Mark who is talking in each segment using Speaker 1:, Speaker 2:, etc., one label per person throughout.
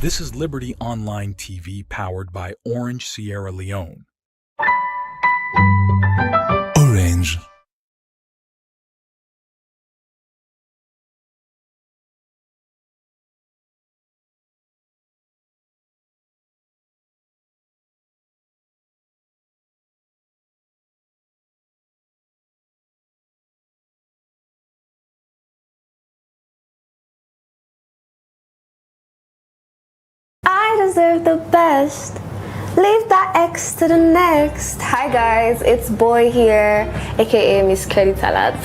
Speaker 1: This is Liberty Online TV powered by Orange Sierra Leone.
Speaker 2: Orange.
Speaker 3: I deserve the best. Leave that X to the next. Hi guys, it's Boy here, aka Miss Kelly Talat.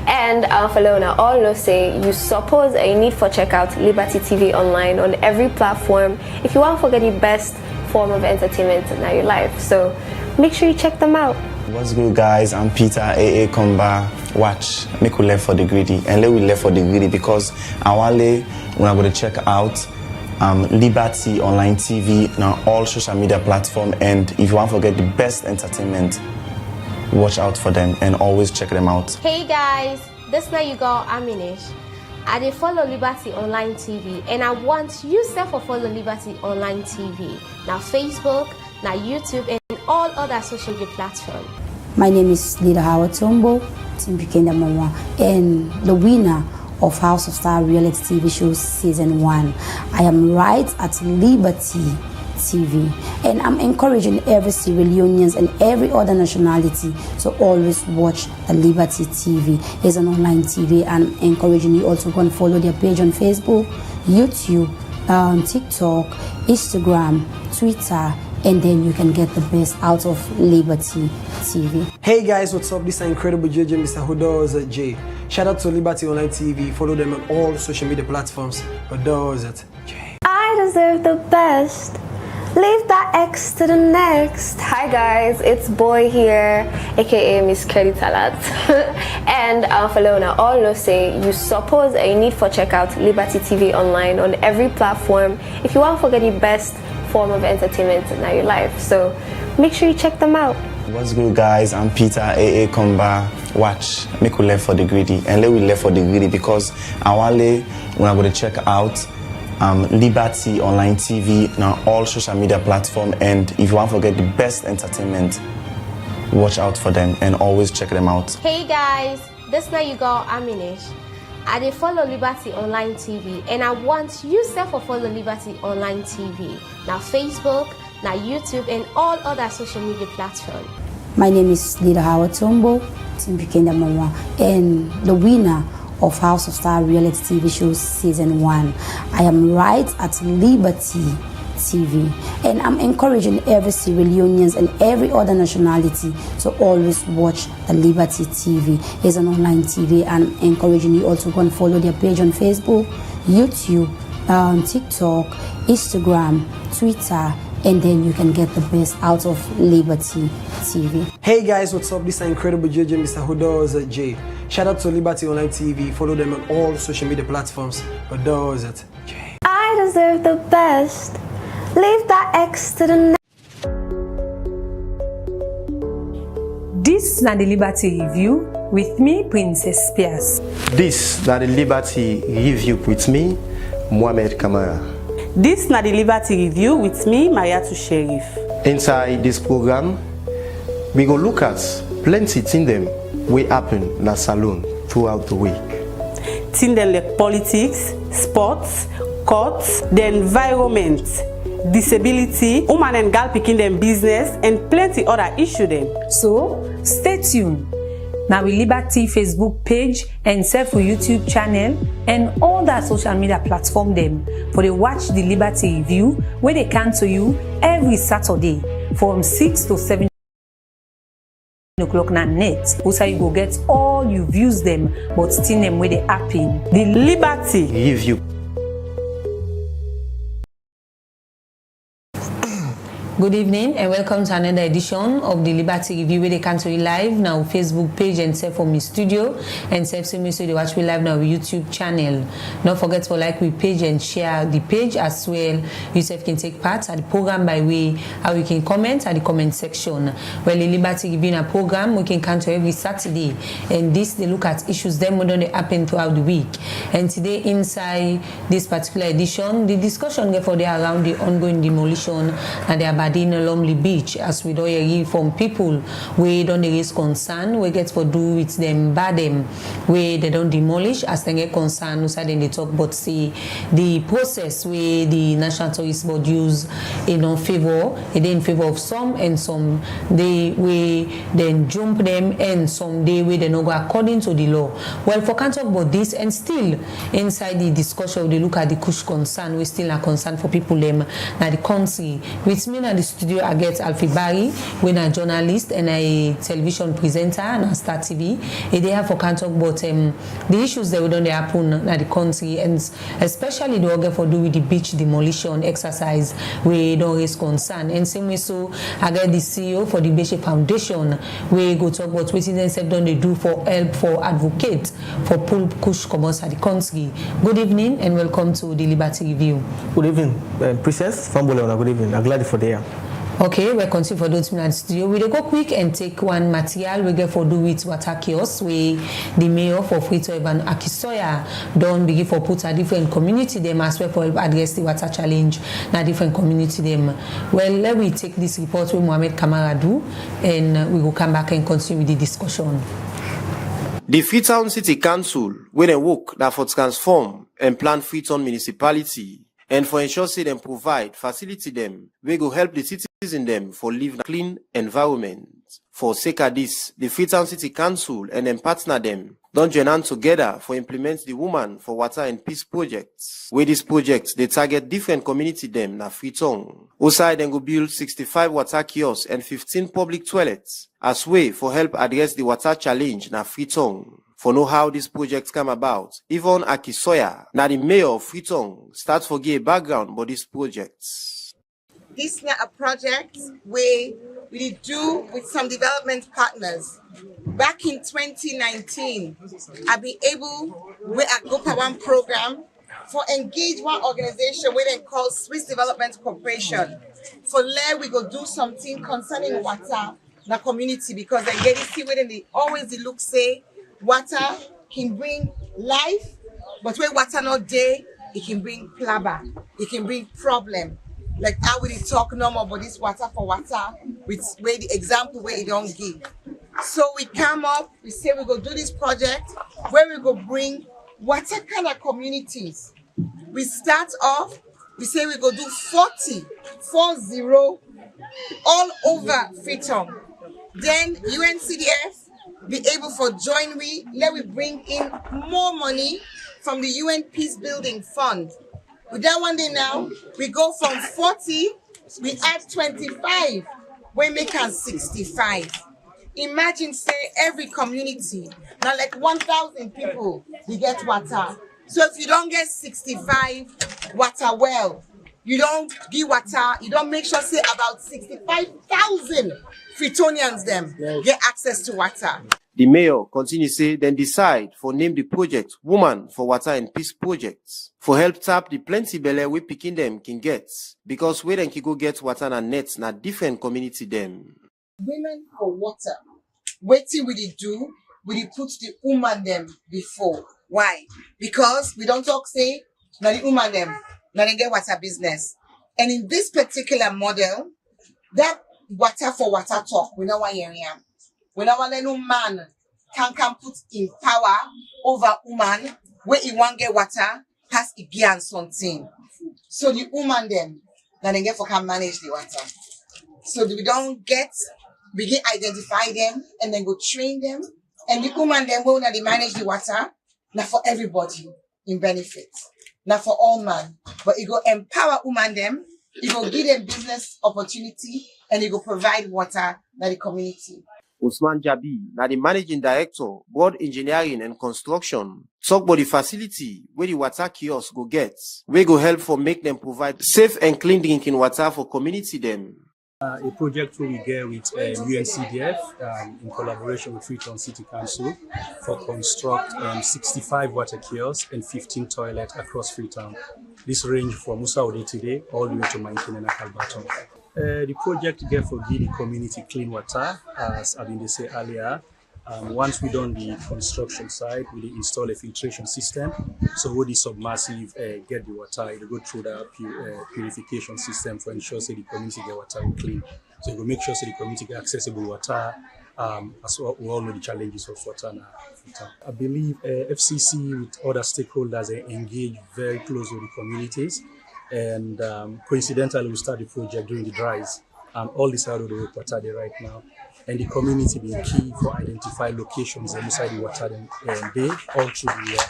Speaker 3: And Falona, all know say you suppose you need for check out Liberty TV online on every platform if you want to get the best form of entertainment in your life. So make sure you check them out.
Speaker 4: What's good, guys? I'm Peter, AA Komba. Watch, make we left for the greedy, and let we left for the greedy because our when I'm going to check out Liberty Online TV now all social media platform, and if you want to get the best entertainment, watch out for them and always check them out.
Speaker 5: Hey guys, this now you got Aminish. I dey follow Liberty Online TV, and I want you to follow Liberty Online TV. Now Facebook, now YouTube, and all other social media platforms.
Speaker 6: My name is Leader Howard Tombo, Team Bikenda Mama, and the winner of House of Star reality TV show season 1. I am right at Liberty TV, and I'm encouraging every Sierra Leoneans and every other nationality to always watch the Liberty TV. It's an online TV, and I'm encouraging you also go and follow their page on Facebook, YouTube, TikTok, Instagram, Twitter, and then you can get the best out of Liberty TV.
Speaker 7: Hey guys, what's up? This is incredible JJ, Mr. Hodos J. Shout out to Liberty Online TV. Follow them on all social media platforms. Hodos J.
Speaker 3: I deserve the best. Leave that X to the next. Hi guys, it's Boy here, aka Miss Kelly Talat. And Falona, all know say you suppose you need for check out Liberty TV online on every platform if you want to get the best form of entertainment in your life. So make sure you check them out.
Speaker 4: What's good, guys? I'm Peter, AA Komba. Watch, make we left for the greedy, and let we left for the greedy because our when I'm going to check out Liberty Online TV now all social media platform, and if you want to get the best entertainment, watch out for them and always check them out.
Speaker 5: Hey guys, this now you got Aminish. I dey follow Liberty Online TV, and I want you to follow Liberty Online TV. Now Facebook, now YouTube, and all other social media platforms.
Speaker 6: My name is Leader Howard Tombo, Team Bikenda Mama, and the winner of House of Star reality TV show season 1. I am right at Liberty TV, and I'm encouraging every Sierra Leoneans and every other nationality to always watch the Liberty TV. It's an online TV, and I'm encouraging you also go and follow their page on Facebook, YouTube, TikTok, Instagram, Twitter, and then you can get the best out of Liberty TV.
Speaker 7: Hey guys, what's up? This is incredible JJ, Mr. Hodos J. Shout out to Liberty Online TV. Follow them on all social media platforms. Hodos J.
Speaker 3: I deserve the best. Leave that X to the next.
Speaker 8: This na the Liberty Review with me, Princess Spears.
Speaker 9: This na the Liberty Review with me, Mohamed Kamara.
Speaker 10: This na the Liberty Review with me, Mariatu Sheriff.
Speaker 9: Inside this program, we go look at plenty things them we happen in the salon throughout the week.
Speaker 10: Things like politics, sports, courts, the environment, disability, woman and girl picking them business, and plenty other issue them.
Speaker 8: So stay tuned. Now we Liberty Facebook page and self YouTube channel and all that social media platform them for they watch the Liberty Review where they come to you every Saturday from 6 to 7 o'clock na net. Also you go get all you views them but still them where they happen.
Speaker 10: The Liberty
Speaker 9: Review.
Speaker 8: Good evening and welcome to another edition of the Liberty Review where they can see live now Facebook page and self from the studio and self same so they watch me live now YouTube channel. Don't forget to like we page and share the page as well. Yourself can take part at the program by way how you can comment at the comment section. Well, the Liberty Review a program we can counter every Saturday and this they look at issues them when they happen throughout the week. And today inside this particular edition the discussion for there around the ongoing demolition and the Aberdeen Lumley Beach as we don't hear from people we don't raise concern we get for do with them bad them where they don't demolish as they get concern so then they talk about see the process where the National Tourist Board use in favor of some and some they we then jump them and some day we they not go according to the law. Well, for can't talk about this and still inside the discussion they look at the Kush concern we still are concerned for people them now the country with me in the studio I get Alfie Barry when a journalist and a television presenter and a Star TV they have for can talk about the issues that we don't happen in the country and especially the organ for do with the beach demolition exercise we don't raise concern and same way so I get the CEO for the Beach Foundation we go talk about what they done they do for help for advocate for pull Kush commerce at the country. Good evening and welcome to the Liberty Review.
Speaker 2: Good evening, Princess Fambola. Good evening. I'm glad for there.
Speaker 8: Okay, we're continue for those minutes studio. We'll go quick and take one material we get for do with water chaos. We the mayor for Frito Evan Akisoya don't begin for put a different community them as well for help address the water challenge na different community them. Well, let me take this report with Mohamed Kamara do and we will come back and continue with the discussion.
Speaker 9: The Freetown City Council, when they work that for transform and plan Freetown municipality, and for ensure say them provide facility them, we go help the citizens them for live in a clean environment. For sake of this, the Freetown City Council and them partner them don't join hands together for implement the Woman for Water and Peace projects. With these projects, they target different community them na Freetown. Also, then go build 65 water kiosks and 15 public toilets as way for help address the water challenge na Freetown. For know how this project come about, Yvonne Akisoya, now the mayor of Freetown, starts for give a background about this project.
Speaker 11: This is a project where we do with some development partners. Back in 2019, I've been able with a Go for One program for engage one organization where they call Swiss Development Corporation. For there we go do something concerning water in the community because they get to see where they always look say water can bring life, but when water not there, it can bring plaba, it can bring problem. Like how we talk normal about this water for water, with where the example where it don't give. So we come up, we say we go do this project where we go bring water kind of communities. We start off, we say we go do 40 all over Freetown. Then UNCDF be able for join we, let we bring in more money from the UN Peace Building Fund. With that one day now, we go from 40, we add 25, we make us 65. Imagine say every community, now like 1,000 people, they get water. So if you don't get 65 water well, you don't give water, you don't make sure say about 65,000 Freetonians them get access to water.
Speaker 9: The mayor continues say then decide for name the project Woman for Water and Peace projects for help tap the plenty belle we picking them can get because where they can go get water and nets na different community them.
Speaker 11: Women for water. Waiting we did do, we did put the woman them before. Why? Because we don't talk say now the woman them now they get water business. And in this particular model, that water for water talk, we know why area. We don't want no man can put in power over woman where he want get water pass it and something. So the woman then they get for can manage the water. So we don't get begin identify them and then go train them and the woman then will not manage the water not for everybody in benefit. Not for all man. But it go empower woman them, it go give them business opportunity and it go provide water to the community.
Speaker 9: Usman Jabi, now the managing director, Board Engineering and Construction, talk about the facility where the water kiosk go get, where go help for make them provide safe and clean drinking water for community them.
Speaker 12: A project we get with UNCDF in collaboration with Freetown City Council for construct 65 water kiosks and 15 toilets across Freetown. This range from Musa Ode today all the way to Mankin and Akalbaton. The project get for the community clean water, as I did say earlier. Once we done the construction side, we install a filtration system. So with the submersive get the water, it will go through the purification system for ensure that the community get water clean. So it will make sure that the community get accessible water. As well, we all know the challenges of water now. I believe FCC with other stakeholders engage very closely with the communities. And coincidentally, we start the project during the dries. All this out of the way water there right now. And the community being key for identify locations inside the water and they all through the year.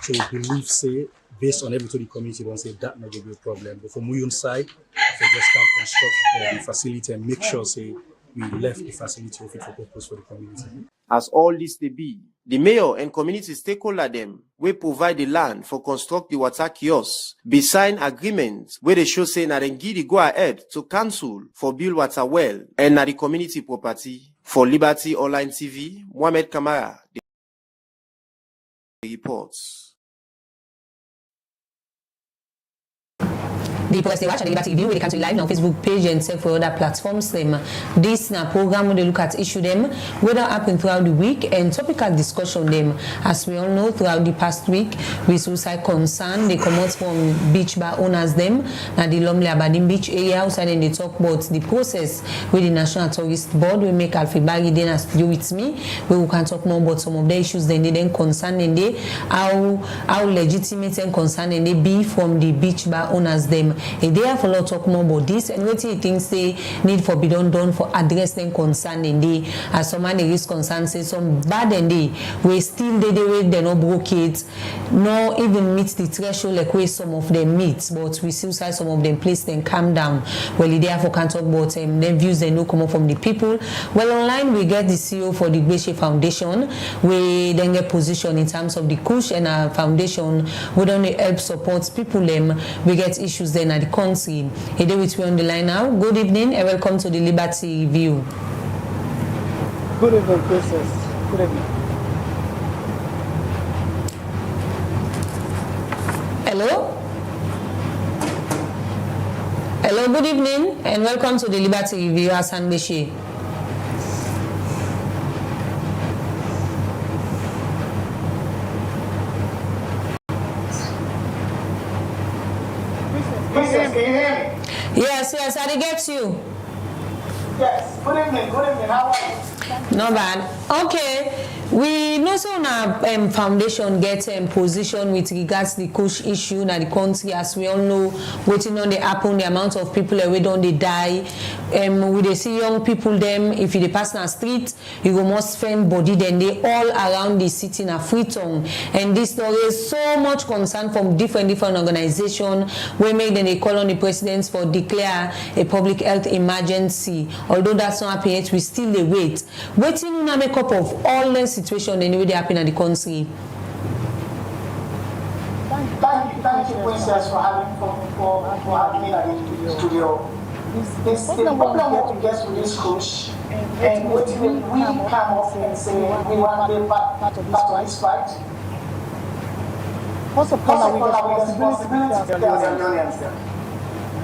Speaker 12: So we believe, say, based on everything the community don't say that not going to be a problem. But from Muyun side, if we just can construct the facility and make sure, say, we left the facility fit for purpose for the community.
Speaker 9: As all this they be, the mayor and community stakeholder them will provide the land for construct the water kiosks, be sign agreements where they show say na then give the go ahead to council for build water well and na the community property. For Liberty Online TV, Mohamed Kamara, the reports.
Speaker 8: The podcast they watch on the Liberty View, they can to live on Facebook page and send for other platforms. This na program where they look at issue them, whether happen throughout the week and topical discussion them. As we all know, throughout the past week, with suicide concern, they come out from beach bar owners them, and the Lumley and Aberdeen Beach area outside and they talk about the process with the National Tourist Board. We make Alfie Baggy then as do with me, where we can talk more about some of the issues then they then concern and they how legitimate and concern and they be from the beach bar owners them. And they have a lot talk more about this and what do you think they need for be done for addressing concern and they as some man is concerned say some bad and they we still they no broke it, no even meet the threshold like where some of them meet, but we still say some of them place then calm down. Well they therefore can talk about them views they no come up from the people. Well online we get the CEO for the Beshe Foundation, we then get position in terms of the Kush and our foundation we don't help support people them we get issues then at the country. Hey, day with me on the line now. Good evening and welcome to the Liberty View.
Speaker 13: Good evening, Princess. Good evening.
Speaker 8: Hello? Hello, good evening and welcome to the Liberty View, Hassan Beshe.
Speaker 13: Princess, can you hear me?
Speaker 8: Yes, I get you.
Speaker 13: Yes, good evening, how are you?
Speaker 8: Not bad. Okay. We know so now foundation gets position with regards to the Kush issue in the country, as we all know, waiting on the happen, the amount of people we don't they die. We they see young people them, if you pass on the street, you go must spend body then they all around the city in a Freetown. And this story is so much concern from different organizations. We make them they call on the presidents for declare a public health emergency. Although that's not happening yet, we still they wait. Waiting on a makeup of all the situation anyway they happen in the country.
Speaker 13: Thank you, Princess, for having me in the studio. The problem we get with this Kush and what we come up and say we want to be part of this fight. First of all, our responsibility as Ghanaians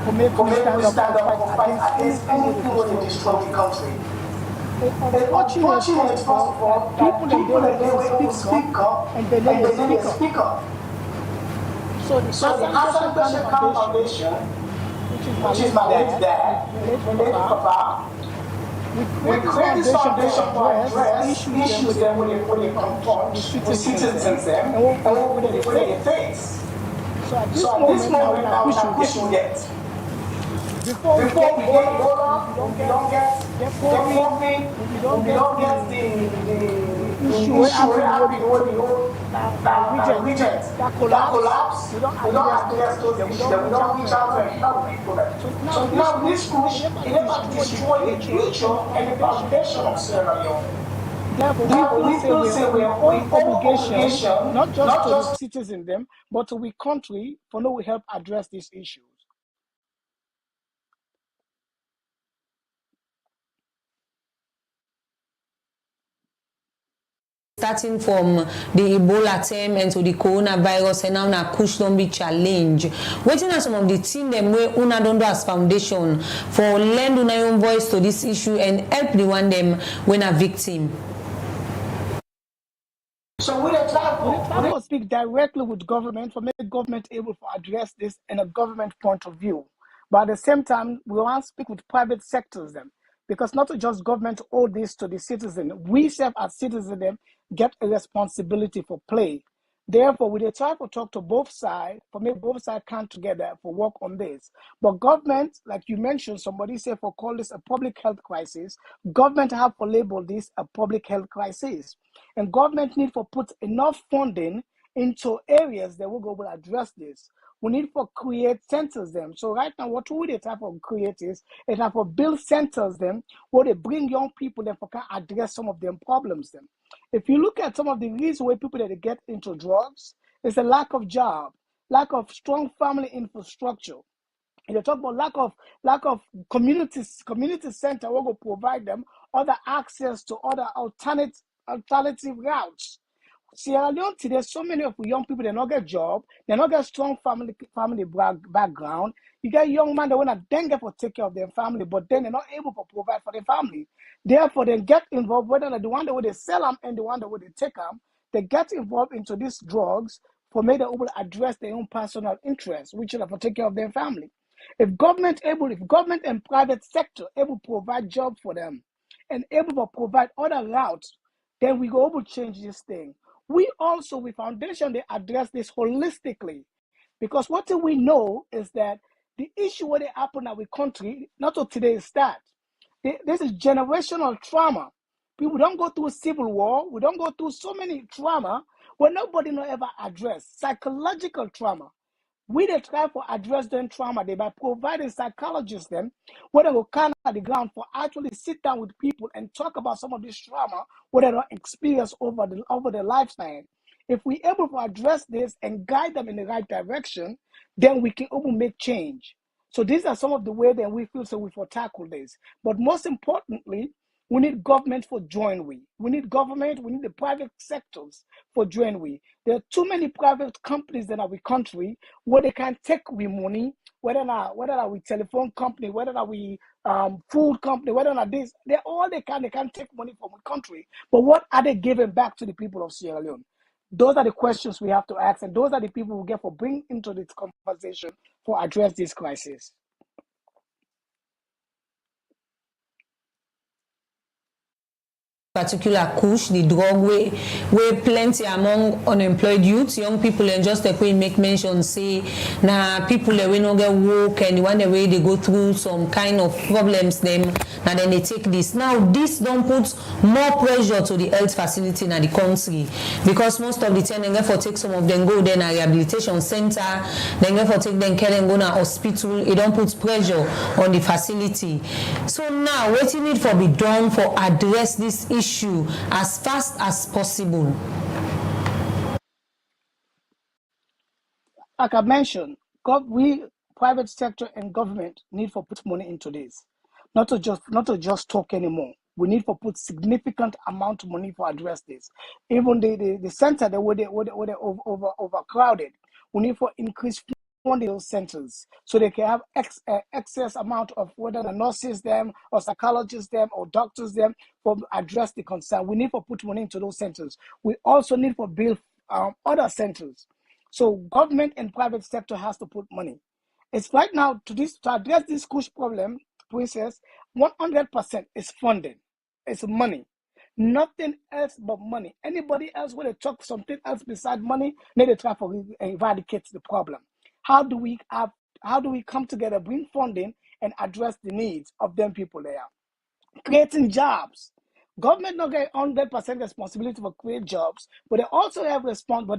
Speaker 13: to make we stand up and fight against anything that will destroy the country. Unfortunately, first of all, people that they will speak up and they didn't speak up. So the Hassan Foundation, which is my late dad, late papa, we create this foundation to address issues that when they confront the citizens them and what they face. So at this moment now we are pushing it. Before we get water, we don't get coffee, we don't get the issue that collapse, we don't address those issues, we don't reach out and help people. So now this Kush, it never destroy the future and the foundation of Sierra Leone.
Speaker 14: Therefore, we still say we have obligation, not just to the citizens them, but to the country, for no we help address these issues.
Speaker 8: starting from the Ebola term and to the coronavirus and now Kush don't be challenge. Waiting on some of the team them where una don't do as foundation for lend una own voice to this issue and help the one them when a victim.
Speaker 14: So we try to speak directly with government for make government able to address this in a government point of view. But at the same time, we want to speak with private sectors then. Because not just government owe this to the citizen. We self as citizens then get a responsibility for play. Therefore, we try to talk to both sides, for make both sides come together for work on this. But government, like you mentioned, somebody said for call this a public health crisis, government have to label this a public health crisis. And government need to put enough funding into areas that will go will address this. We need to create centers them. So right now, what we the type of create is type of build centers them where they bring young people them for can address some of them problems them. If you look at some of the reasons why people that they get into drugs, it's a lack of job, lack of strong family infrastructure. And they talk about lack of community center where will provide them other access to other alternative routes. Sierra Leone today, so many of the young people, they not get job, they not get strong family background. You get young man that want to then get for take care of their family, but then they're not able to provide for their family. Therefore, they get involved, whether the one that would they sell them and the one that would they take them, they get involved into these drugs for make them able to address their own personal interests, which is to take care of their family. If government and private sector able to provide jobs for them and able to provide other routes, then we go able to change this thing. We also, with foundation, they address this holistically. Because what we know is that the issue where they happen in our country, not to today's start. This is generational trauma. People don't go through civil war. We don't go through so many trauma where nobody no ever address. Psychological trauma. We they try to address them trauma by providing psychologists them where they will come at the ground for actually sit down with people and talk about some of this trauma what they don't experience over their lifetime. If we able to address this and guide them in the right direction, then we can able make change. So these are some of the ways that we feel so we for tackle this. But most importantly, we need government for join we. We need government, we need the private sectors for join we. There are too many private companies in our country where they can take we money, whether we telephone company, whether we food company, whether this, they can take money from the country. But what are they giving back to the people of Sierra Leone? Those are the questions we have to ask, and those are the people we get for bring into this conversation for address this crisis.
Speaker 8: Particular Kush, the drug way plenty among unemployed youths, young people, and just like we make mention, say, now people that we not get work and the one the way they go through some kind of problems, them, and then they take this. Now, this don't put more pressure to the health facility in the country because most of the time they get for take some of them go then a rehabilitation center, they get for take them care and go to hospital. It don't put pressure on the facility. So now, what you need for be done for address this issue as fast as possible?
Speaker 14: Like I mentioned, we private sector and government need to put money into this, not to just talk anymore. We need to put significant amount of money for address this. Even the center that were overcrowded, we need to increase those centers so they can have excess amount of whether the nurses them or psychologists them or doctors them for address the concern. We need to put money into those centers. We also need to build other centers. So government and private sector has to put money. It's right now to address this Kush problem, Princess, 100% is funding. It's money. Nothing else but money. Anybody else when they talk something else besides money, they try to eradicate the problem. How do we come together, bring funding, and address the needs of them people there? Creating jobs. Government not get 100% responsibility for create jobs, but they also have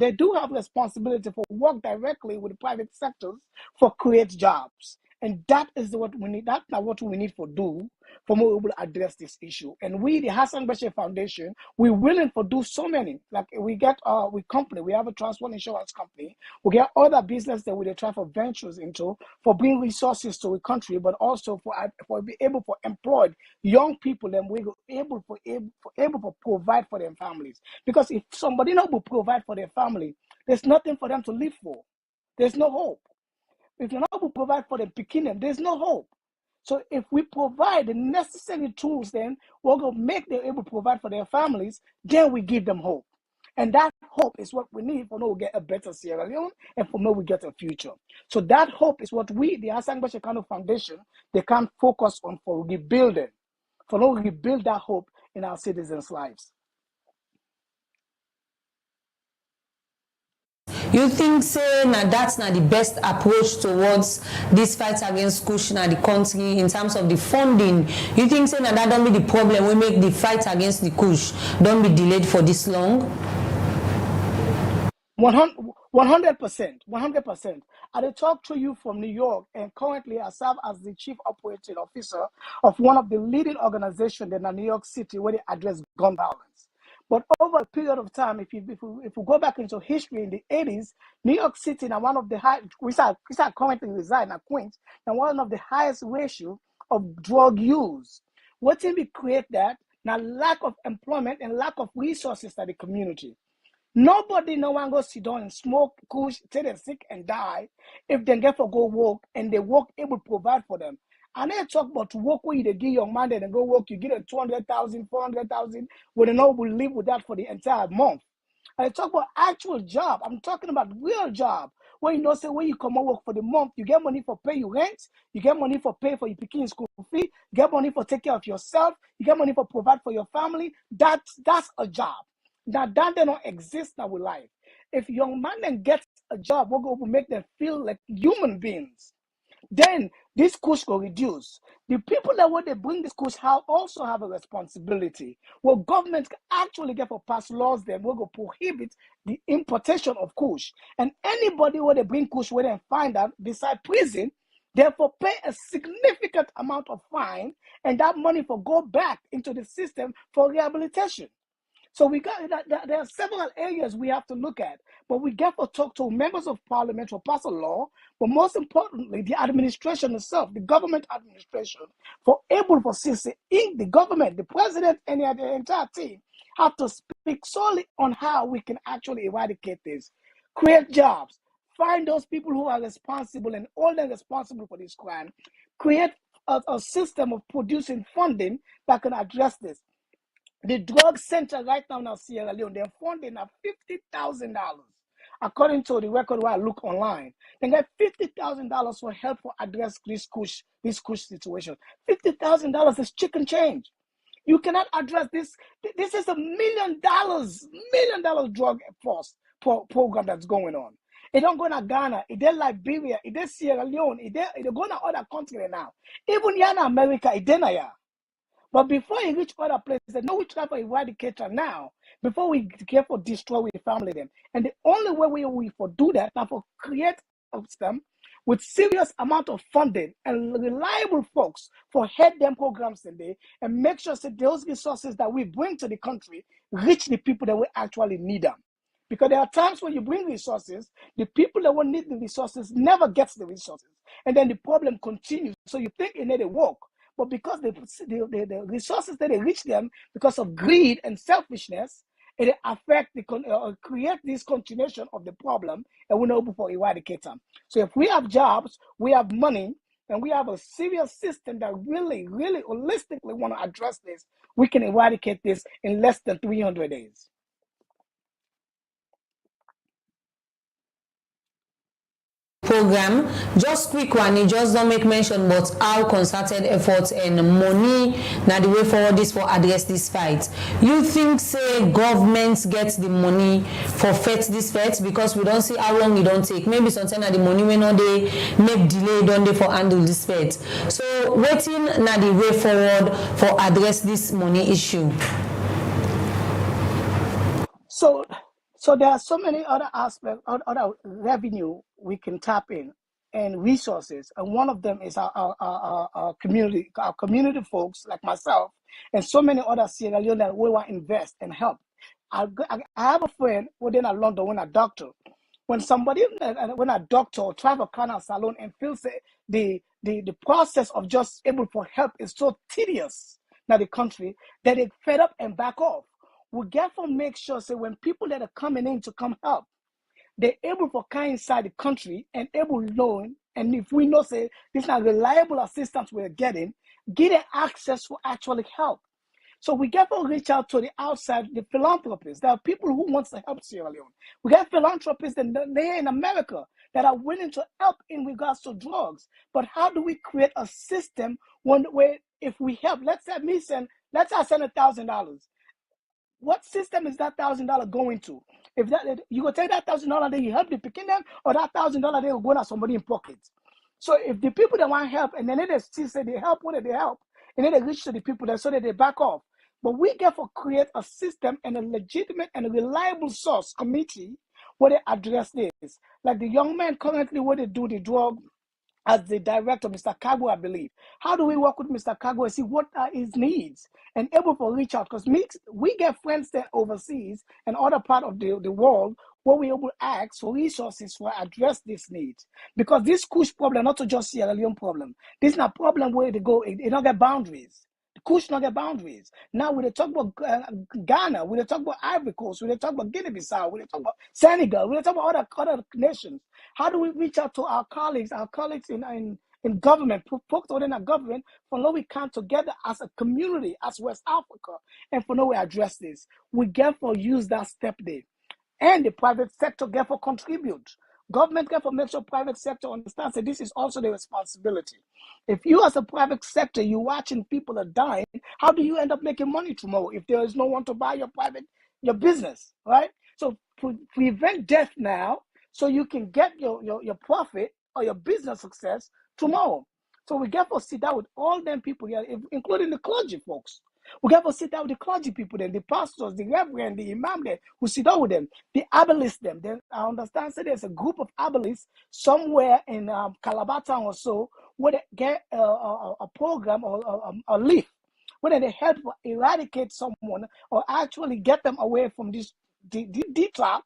Speaker 14: they do have responsibility for work directly with the private sectors for create jobs. And that is what we need. That's not what we need to do for more able to address this issue. And we, the Hassan Bashir Foundation, we're willing to do so many. Like we get we company, we have a transport insurance company. We get other business that we try for ventures into for bring resources to the country, but also for be able to employ young people and we able to provide for their families. Because if somebody not will provide for their family, there's nothing for them to live for. There's no hope. If you're not able to provide for them, picking them, there's no hope. So if we provide the necessary tools, then we're going to make them able to provide for their families, then we give them hope. And that hope is what we need for now we get a better Sierra Leone and for now we get a future. So that hope is what we, the Hassan Bashir Kano Foundation, they can focus on for rebuilding. For now we rebuild that hope in our citizens' lives.
Speaker 8: You think say that's not the best approach towards this fight against Kush in the country in terms of the funding? You think say that don't be the problem we make the fight against the Kush don't be delayed for this long?
Speaker 14: 100%. I talk to you from New York, and currently I serve as the chief operating officer of one of the leading organizations in New York City where they address gun violence. But over a period of time, if we go back into history in the 80s, New York City now one of the high, we currently reside in Queens, now one of the highest ratio of drug use. What can we create that? Now lack of employment and lack of resources to the community. Nobody no one go sit down and smoke, Kush, till they're sick and die if they get to go work and they work able to provide for them. And they talk about work where they give young man and go work, you get a 200,000, 400,000, where they know will live with that for the entire month. And I talk about actual job. I'm talking about real job. Where you know, say when you come and work for the month, you get money for pay your rent, you get money for pay for your picking school fee, you get money for take care of yourself, you get money for provide for your family. That's a job. Now that they don't exist now with life. If young man then gets a job, we're going to make them feel like human beings. Then this Kush will reduce. The people that when they bring this Kush also have a responsibility. Well, government can actually get for pass laws then we're going to prohibit the importation of Kush. And anybody where they bring Kush where they find out beside prison, therefore pay a significant amount of fine and that money for go back into the system for rehabilitation. So we got there are several areas we have to look at, but we get to talk to members of parliament or pass a law, but most importantly, the administration itself, the government administration, for able to assist in the government, the president, and the entire team have to speak solely on how we can actually eradicate this, create jobs, find those people who are responsible and hold them responsible for this crime, create a system of producing funding that can address this. The drug center right now in Sierra Leone, they're funding at $50,000. According to the record where I look online, they get $50,000 for help for address this Kush situation. $50,000 is chicken change. You cannot address this. This is $1 million drug force program that's going on. It don't go to Ghana, it did Liberia, it did Sierra Leone, it go to other countries now. Even here in America, it did here. But before you reach other places, they know we try to eradicate her now. Before we get for destroy, we family them. And the only way we for do that now for create a system with serious amount of funding and reliable folks for head them programs today and make sure that those resources that we bring to the country reach the people that will actually need them. Because there are times when you bring resources, the people that will need the resources never gets the resources. And then the problem continues. So you think it need a work. But because the resources that they reach them because of greed and selfishness, it affect create this continuation of the problem, and we're not able to eradicate them. So if we have jobs, we have money, and we have a serious system that really, really holistically want to address this, we can eradicate this in less than 300 days.
Speaker 8: Program, just quick one, it just don't make mention but how concerted efforts and money now the way forward is for address this fight. You think say governments get the money for fight this fight because we don't see how long it don't take. Maybe sometimes the money when not they make delay don't they for handle this fight. So waiting now the way forward for address this money issue.
Speaker 14: So there are so many other aspects, other revenue we can tap in. and resources, and one of them is our community folks like myself and so many other Sierra Leone that we want to invest and help. I have a friend within a London when a doctor. When a doctor or travel canal salon and feels the process of just able for help is so tedious in the country that they fed up and back off. We get to make sure, say, when people that are coming in to come help, they're able to come inside the country and able to learn. And if we know, say, this is not reliable assistance we're getting, get access for actually help. So we get to reach out to the outside, the philanthropists. There are people who want to help Sierra Leone. We got philanthropists there in America that are willing to help in regards to drugs. But how do we create a system where if we help, let's say I send $1,000. What system is that $1,000 going to? If that you go take that $1,000, then you help the picking them, or that $1,000 they will go to somebody in pocket. So if the people that want help and then they still say they help, what they help, and then they reach to the people that so that they back off. But we get to create a system and a legitimate and a reliable source committee where they address this. Like the young man currently where they do the drug as the director, Mr. Kago, I believe. How do we work with Mr. Kago and see what are his needs and able to reach out? Because we get friends there overseas and other part of the world where we able to ask for resources to address this need. Because this Kush problem, not just Sierra Leone problem, this is not a problem where they go, it don't get boundaries. The Kush don't get boundaries. Now we talk about Ghana, we talk about Ivory Coast, we talk about Guinea-Bissau, we talk about Senegal, we talk about other nations. How do we reach out to our colleagues in government, folks within our government, for now we come together as a community, as West Africa, and for now we address this. We get for use that step there. And the private sector get for contribute. Government get for make sure private sector understands that this is also their responsibility. If you as a private sector, you're watching people are dying, how do you end up making money tomorrow if there is no one to buy your business, right? So prevent death now so you can get your profit or your business success tomorrow. So we get to sit down with all them people here, including the clergy folks. We got to sit down with the clergy people, then the pastors, the reverend, the imam, there, who sit down with them, the abelis them. Then I understand so there's a group of abelis somewhere in Calabar town or so where they get a program or a leaf where they help eradicate someone or actually get them away from this detox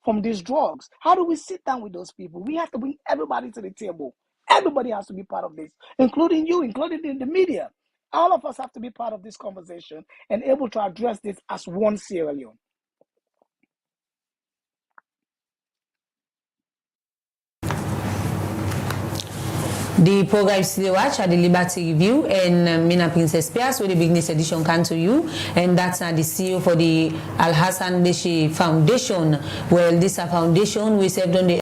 Speaker 14: from these drugs. How do we sit down with those people? We have to bring everybody to the table. Everybody has to be part of this, including you, including the media. All of us have to be part of this conversation and able to address this as one Sierra Leone.
Speaker 8: The program is still watch at the Liberty Review, and Mina Princess Pias with the business edition come to you, and that's the CEO for the Al Hassan Beshi Foundation. Well, this is a foundation we served on the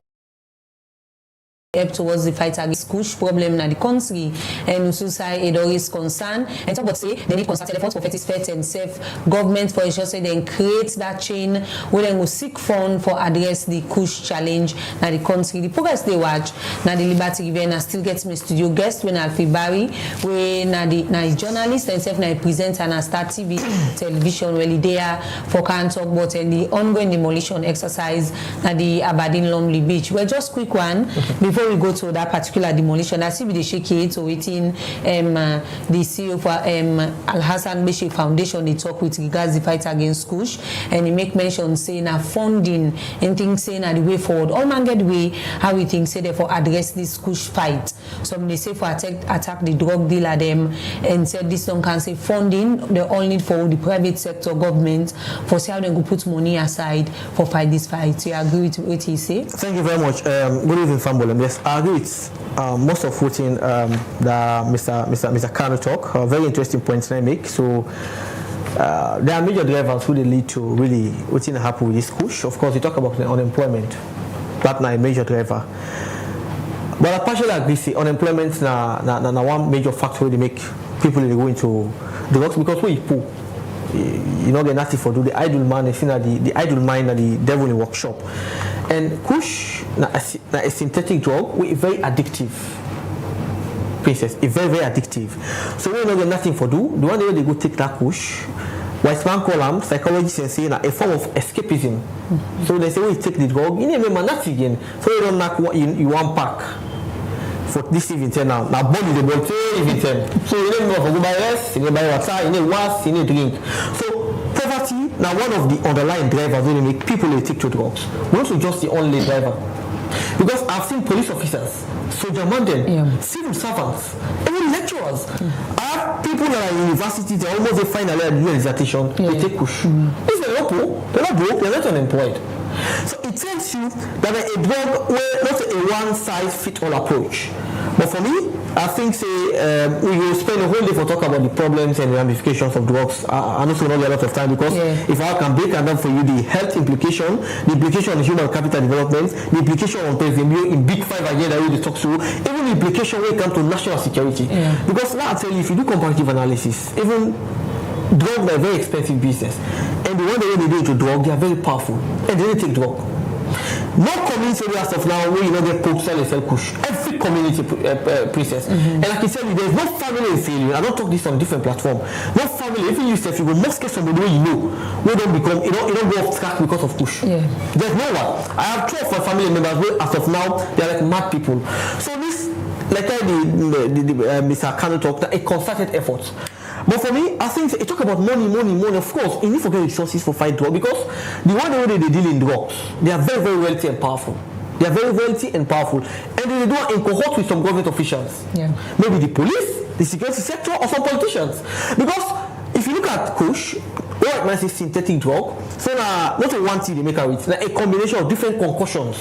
Speaker 8: help towards the fight against Kush problem in the country, and suicide is concerned. And talk about say they need concerted efforts for faith and safe government for ensure say they create that chain where they will seek fund for address the Kush challenge in the country. The progress they watch now the Liberty Review and still gets me studio guest when Alfie Barry when the journalist and self now present and Star TV television really there for can talk about the ongoing demolition exercise at the Aberdeen Lumley Beach. Well, just quick one before we go to that particular demolition, I see with the shake so waiting the CEO for Al Hassan Beshi Foundation, they talk with regards the fight against Kush, and he make mention saying funding and things saying the way forward. All man get way how we think say therefore address this Kush fight. Some they say for attack the drug dealer them and said this don't can say funding they all need for the private sector government for see how they go put money aside for fight this fight. So you agree with what he say?
Speaker 2: Thank you very much. Good evening, Fambolem. Yes, I agree with most of what Mr. Kano talk. Very interesting points I make. So there are major drivers who they lead to really what's happen with this Kush. Of course, we talk about the unemployment. That's not a major driver. But I partially agree. See, unemployment is one major factor they make people they go into drugs because we poor. You know, get nothing for do the idle man. They see that the idle mind at the devil in workshop. And Kush, a synthetic drug, we very addictive. Princess, it's very, very addictive. So we don't get nothing for do. The one day they go take that Kush, white man call them, psychologists say a form of escapism. So they say, we take the drug, you never nothing again. So you don't knock what you want pack. for this event now. Now bond is about event. So you need more for go buy rice, you need buy water, you need was, you need drink. So poverty now one of the underlying drivers when make people they take to drugs. Not just the only driver. Because I've seen police officers, soldier men, civil servants, even lecturers. I have people that are in universities, they almost final year doing dissertation, they take Kush. If they're not poor, they're not broke, they're not unemployed. So it tells you that a drug where not a one-size-fits-all approach. But for me, I think we will spend a whole day for talk about the problems and ramifications of drugs. I know so not a lot of time because if I can break down for you the health implication, the implication on human capital development, the implication on President in big five again that we talk to, even the implication when it comes to national security. Because now I tell you, if you do comparative analysis, even drugs are a very expensive business. And the one they do into drug, they are very powerful. And they take drug. No community areas of now where you know get poke, sell, and sell Kush. Every community princess. And like I tell you, there's no family in failure. I don't talk this on different platform. No family, even you say if you go must get somebody where you know, we don't become, you don't go off track because of Kush. There's no one. I have 2 of my family members where as of now they're like mad people. So this, like Mr. Kano talked, a concerted effort. But for me, I think it talk about money. Of course, you need to get resources for fight drug because the one way they deal in drugs, they are very, very wealthy and powerful. They are very wealthy and powerful, and they do it in cohort with some government officials. Maybe the police, the security sector, or some politicians. Because if you look at Kush, what man say synthetic drug, so now not a one thing they make out with, a combination of different concoctions.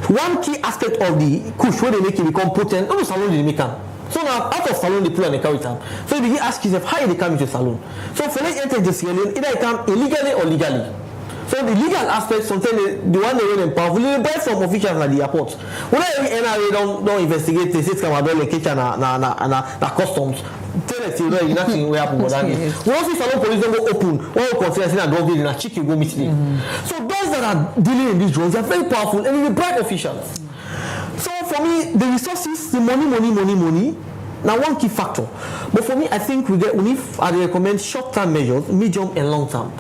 Speaker 2: One key aspect of the Kush where they make it become potent, not the salon they make them. So now, out of salon, they pull and they carry time. So you begin to ask yourself, how they come into salon? So for them enter the salon, either they come illegally or legally. So the legal aspect, sometimes the one they run in powerful, they buy from officials at the airport. When NRA don't investigate, they say come and locate na customs. Tell us, you know, nothing will happen. Once the salon police don't go open, one will consider saying that drug dealing, a chick you go meet them. So those that are dealing in these drugs, they are very powerful and they bribe officials. So for me, the resources, the money, now one key factor. But for me, I think I recommend short-term measures, medium and long-term.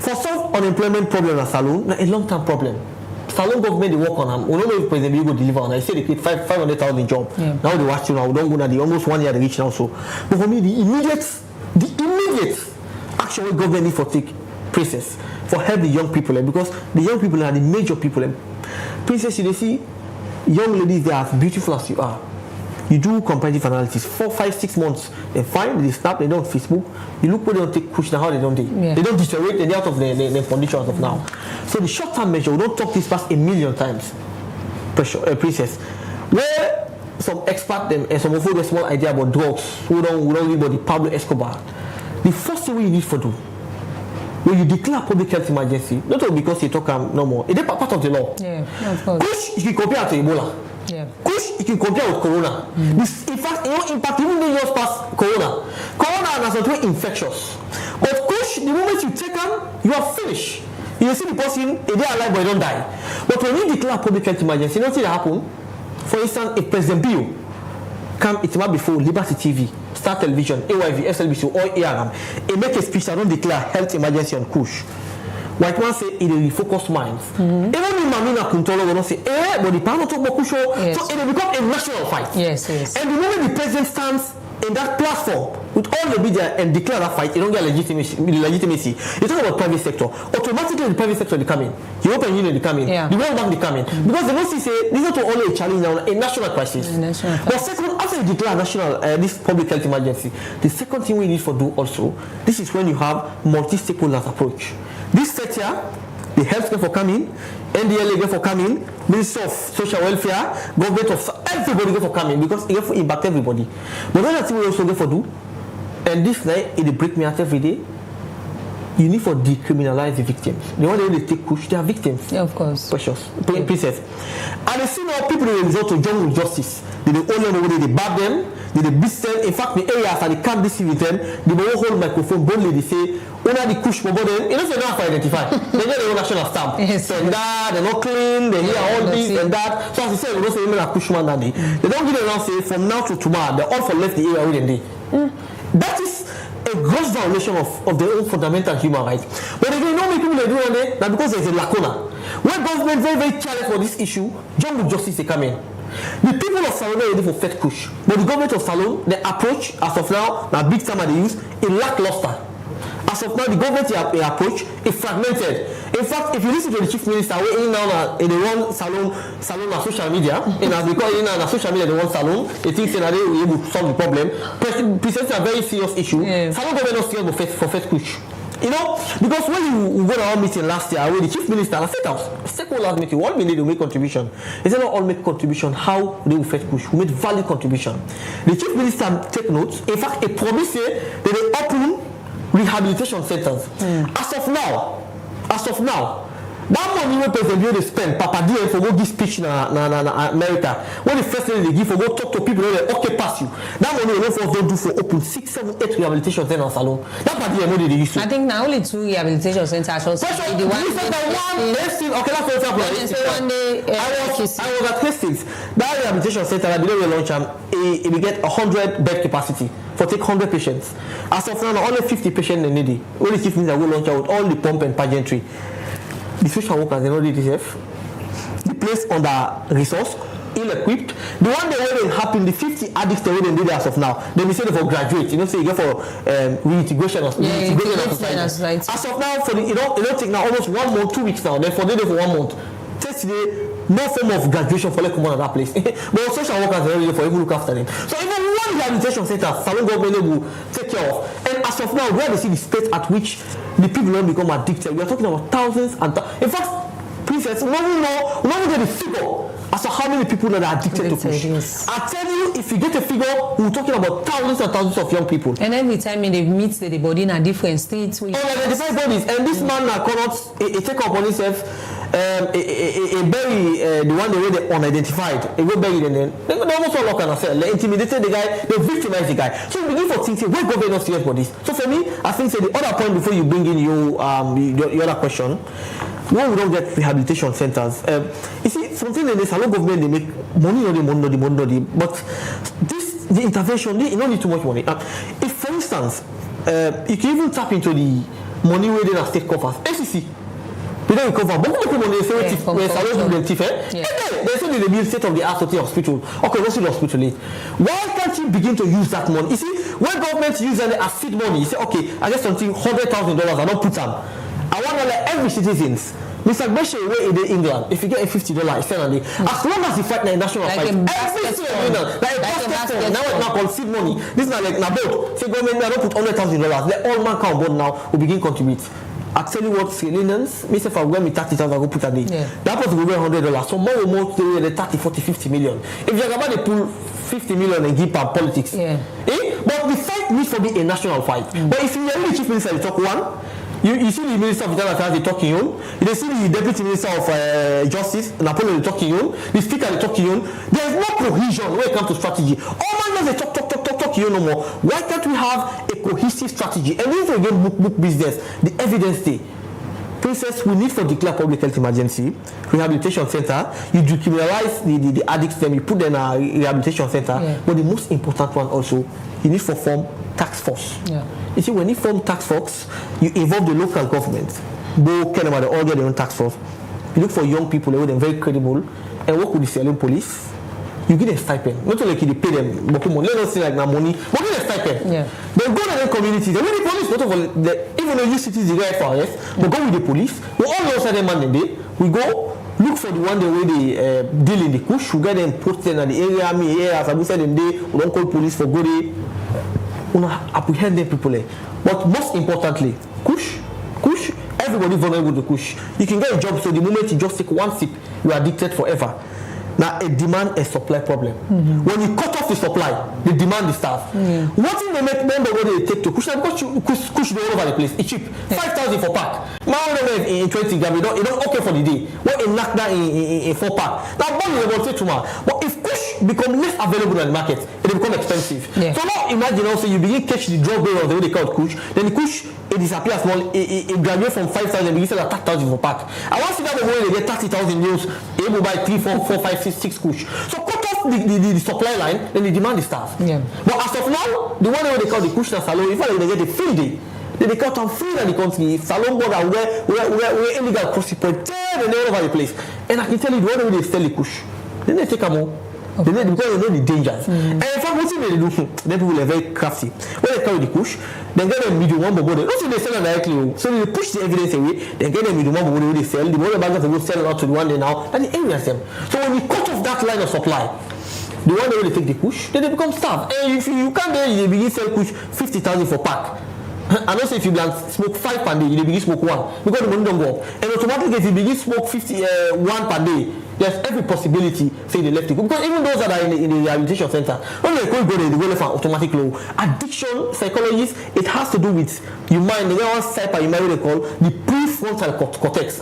Speaker 2: For solve unemployment problem at Salon, a long-term problem. Salon government they work on them. We don't know if President Bill go deliver on. I say they create 500,000 jobs. Now they watch you now. We don't go now. They almost 1 year they reach now. So, but for me, the immediate action we government need for take process for help the young people because the young people are the major people. Princess, you see. Young ladies, they are as beautiful as you are. You do comparative analysis, 4, 5, 6 months. They find, they snap, they don't Facebook. You look where they don't take Kush now, how they don't take. They don't deteriorate, they're out of their condition as of now. So the short-term measure, we don't talk this past 1,000,000 times. Princess. Where some expert them and some of you have a small idea about drugs, who don't read about the Pablo Escobar. The first thing you need to do, when you declare public health emergency, not only because you talk no more, it's part of the law.
Speaker 8: Of course.
Speaker 2: Kush, you can compare to Ebola. Kush, you can compare with Corona. This, in fact, impact even dangerous past Corona. Corona is not infectious. But Kush, the moment you take them, you are finished. You see the person, they are alive but they don't die. But when you declare public health emergency, you know what happen? For instance, if President Bill come, it might before Liberty TV, Star Television, AYV, SLBC, or ARM, and make a speech that don't declare health emergency on Kush. White man say it will refocus minds. Even in Mamina Kuntolo will not say, but the power talk about Kush, so it will become a national fight. And the moment the president stands in that platform with all the media and declare that fight, you don't get legitimacy. You talk about private sector. Automatically the private sector they come in. The European Union they come in. The World Bank they come in. Because they don't see say this is not only a challenge now, a national crisis. But second, after you declare national this public health emergency, the second thing we need to do also, this is when you have multi-stakeholders approach. This sector, the healthcare for coming, NDLA get for coming, Ministry of Social Welfare, government of everybody get for coming because it get for impact everybody. But another thing we also get for do, and this night it break me out every day. You need for decriminalize the victims. The one they take Kush, they are victims.
Speaker 8: Of course.
Speaker 2: Precious. Princess. And they see now people they resort to jungle justice. They own them over there, they bab them, they beat them. In fact, the areas that they can't deceive with them, they will hold microphone boldly, they say, owner the Kush for them. You know, they don't have to identify. They get their own national stamp. And that, they're not clean, they hear all this and that. So as I said, we don't say, a Kushman that day. They don't give them around, say, from now to tomorrow, they're all for left the area within day. That is a gross violation of their own fundamental human rights. But again, no many people they do on there, that because there's a lacuna. When government very, very careless for this issue, jungle justice they come in. The people of Salon are ready for fed Kush, but the government of Salon, the approach as of now, now big time they use, it lackluster. As of now, the government approach is fragmented. In fact, if you listen to the chief minister, we in now in the one Salon on social media, and as we call it on social media, the one Salon, they think that they will able to solve the problem. Presenting a very serious issue. Salon government not serious for fed Kush. You know, because when you go to our meeting last year, where the chief minister, I said second last meeting, what we need to make contribution. They said not all make contribution, how they will fetch push, who made value contribution. The chief minister take notes. In fact, a promise that they open rehabilitation centers. As of now, that money when President Bill spend, Papa DM for go give speech na America. When the first thing they give for go talk to people that okay pass you. That money alone for don't do for open 6, 7, 8 rehabilitation centers alone. That Papa DM they use.
Speaker 8: I think now only 2 rehabilitation centers. So the one
Speaker 2: Hastings. Okay, that's for example. I was at Hastings. That rehabilitation center, I believe we launch it will get 100 bed capacity for take 100 patients. As of now, only 50 patients in needy. Only chief minister will launch out all the pump and pageantry. The social workers, they know DTF. The place under resource, ill-equipped. The one they were happen, the 50 addicts they were did as of now. They be saying for graduate, you know, say you go for reintegration of society. As of now, for the, it don't take now almost 1 month, 2 weeks now. Then for for 1 month. Today, no form of graduation for like come on that place. But social workers are ready for even look after them. So even one rehabilitation center, Salon government will take care of. And as of now, where they see the state at which the people don't become addicted, we are talking about thousands and in fact, princess, we don't get the figure as to how many people that are addicted to push. I tell you, if you get a figure, we're talking about thousands and thousands of young people.
Speaker 8: And every time they meet the body in a different states.
Speaker 2: Different bodies. And this man cannot take up on himself. Bury the one they were unidentified. They go bury them. They almost all lock and sell. They intimidated the guy. They victimized the guy. So we begin for thinking, where government not serious for this? So for me, I think the other point before you bring in your other question, when we don't get rehabilitation centers, you see something in the Salon government they make money, but the intervention they don't need too much money. If for instance, you can even tap into the money where they are state coffers, FCC. They don't recover. But when they say when Salon do them they say they build state of the art hospital. Okay, what's the hospital? Why can't you begin to use that money? You see, when government use it as seed money, you say, okay, I get something $100,000, I don't put them. I want to let every citizens. Mr. Beshe way in England, if you get a $50, it's fair. As long as you fight the national fight, every single like a basket now it's not called seed money. This is not like boat. Say government, I don't put $100,000. Let all man come on board now. We begin contribute. I tell you what, Salinas, me say if I go me 30,000, I go put a day. That person will get $100. So more and more to the 30, 40, 50 million. If you're about to pull 50 million and give up politics, but the fight needs to be a national fight. But if you're the chief minister, you talk one. You see the Minister of Internal Affairs, they talking you. You see the Deputy Minister of Justice, Napoleon, they talking you. The Speaker, they talking you. There is no cohesion when it comes to strategy. All man does talk you no more. Why can't we have a cohesive strategy? And this is again book business. The evidence day. Princess, we need for declare public health emergency, rehabilitation center. You decriminalize the addicts, then you put them in a rehabilitation center. But the most important one also, you need for form task force. You see, when you form task force, you involve the local government. Both Canada, they all get their own task force. You look for young people who are very credible and work with the Sierra Leone police. You give them stipend. Not only you pay them, but let us see like now money, but give them stipend. Then go to the communities. And with the police, even though you cities are very far, but go with the police. We all know certain man in there. We go look for the one the way they deal in the Kush. We get them posted in the area. As I said, them day we don't call police for go there. We apprehend them people. But most importantly, Kush, everybody vulnerable to Kush. You can get a job, so the moment you just take one sip, you are addicted forever. Now, a demand and supply problem. When you cut off the supply, the demand is starved. What thing they make member what they take to Kush? Because Kush all over the place. It's cheap. 5,000 for pack. Now in 20 gram, you don't okay for the day. What in knock down in 4 pack. Now one is about tomorrow. But if Kush become less available in the market, it will become expensive. So now imagine also you begin catch the drug barrels the way they call it Kush. Then the Kush it disappears small. It graduates from 5,000, begin sell at 30,000 for pack. I want to see that the way they get 30,000 deals, able to buy 3, 4, 5, 6 Kush. So cut off the supply line, then the demand is starved. But as of now, the one they call the Kush and Salon, in fact they get a free day. They cut on free in the country. Salon border where illegal crossing point, and all over the place. And I can tell you the one way they sell the Kush. Then they take them all. Because they know the dangers. And in fact, what they do, then people are very crafty. When they carry the Kush, then get them medium one bobo. Not so they sell it directly. So they push the evidence away, then get them medium one bobo they sell. The other baggers will sell it out to the one they now, and the areas them. So when we cut off that line of supply, the one they take the Kush, then they become starved. And if you can't then you begin sell Kush 50,000 for pack. And also if you smoke 5 per day, you begin smoke 1 because the money don't go up. And automatically if you begin smoke 1 per day, there's every possibility say they left it go. Because even those that are in the rehabilitation center, when they go there, they go for automatic low. Addiction psychologists, it has to do with your mind. The one side you might call the prefrontal cortex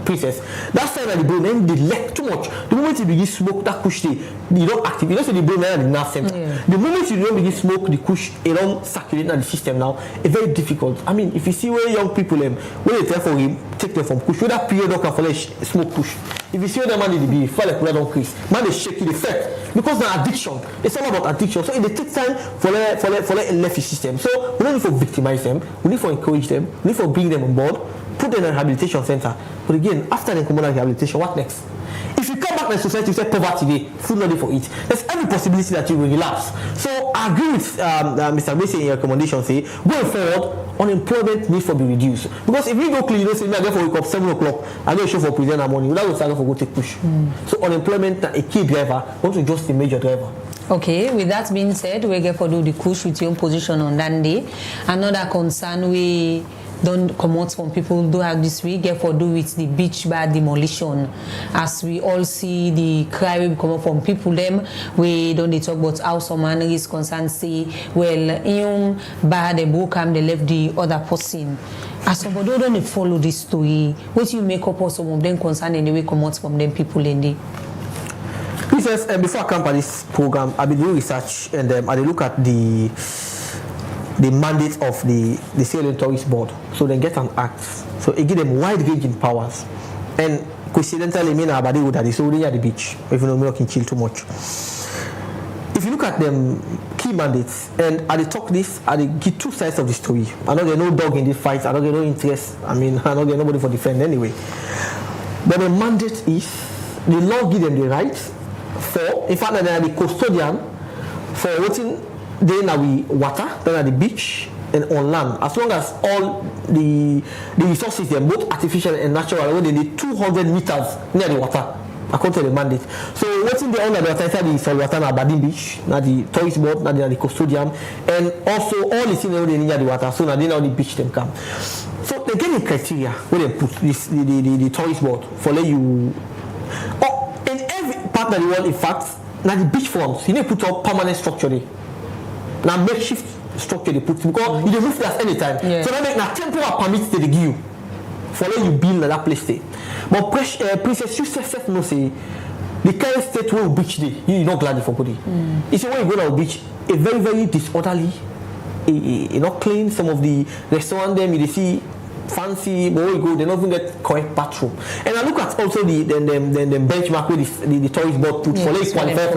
Speaker 2: process. That side of the brain, then they lack too much. The moment you begin smoke that Kush, you don't active. You don't say the brain and the nerve center. The moment you don't begin smoke the Kush, it don't circulate in the system now. It's very difficult. I mean, if you see where young people when they tell for him, take them from Kush, that period of smoke Kush. If you see them man they be fall like blood on crease, man they shake the effect because the addiction. It's all about addiction. So it takes time for them left the system. So we don't need to victimize them. We need to encourage them. We need to bring them on board, put them in a rehabilitation center. But again, after they come out of rehabilitation, what next? If you come back to society, you say poverty day, food not for it. There's every possibility that you will relapse. So I agree with Mr. Macy in your recommendation. Say going forward, unemployment needs to be reduced. Because if you go clean, you don't say me I go for wake up 7 o'clock, I go show for prison and money. Without start for go take Push. So unemployment a key driver, not to just a major driver.
Speaker 8: Okay, with that being said, we get for do the Kush with your own position on that day. Another concern we don't come out from people do have this week, get for do with the beach bar demolition. As we all see the cry will come up from people them, we don't they talk about how some man is concerned say, well, in bar they broke and they left the other person. As somebody don't they follow this story, what you make up or some of them concern anyway come out from them people in the
Speaker 2: Princess, before I come to this program, I've been doing research and I look at the mandate of the Sierra Tourist Board. So they get an act. So it gives them wide-ranging powers. And coincidentally, me and Abadi would have so they at the beach. If you know me, I can chill too much. If you look at them key mandates, and I talk this, I give two sides of the story. I know there's no dog in this fight. I don't get no interest. I mean, I know there's nobody for defend anyway. But the mandate is the law give them the rights for, in fact, they are the custodian for waiting. Then we water, then at the beach and on land. As long as all the resources, they're both artificial and natural, where they need 200 meters near the water, according to the mandate. So what's in the under the water inside the Salwater and Aberdeen Beach, now the tourist board, now the custodian, and also all the things they near the water, so now they know the beach them come. So they get the criteria where they put this the tourist board for let you. Oh, in every part of the world, in fact, now the beach fronts, you need to put up permanent structure there. Now makeshift structure they put because you don't move that anytime. Yeah. So that make now temporary permits they give you for let you build that place there. But Princess, you self no say the current state where beach day, you're not glad for good. It's when you go to the beach, a very, very disorderly, not clean. Some of the restaurant them you see fancy, but when you go, they don't even get correct bathroom. And I look at also the benchmark where the tourist board put for let you qualify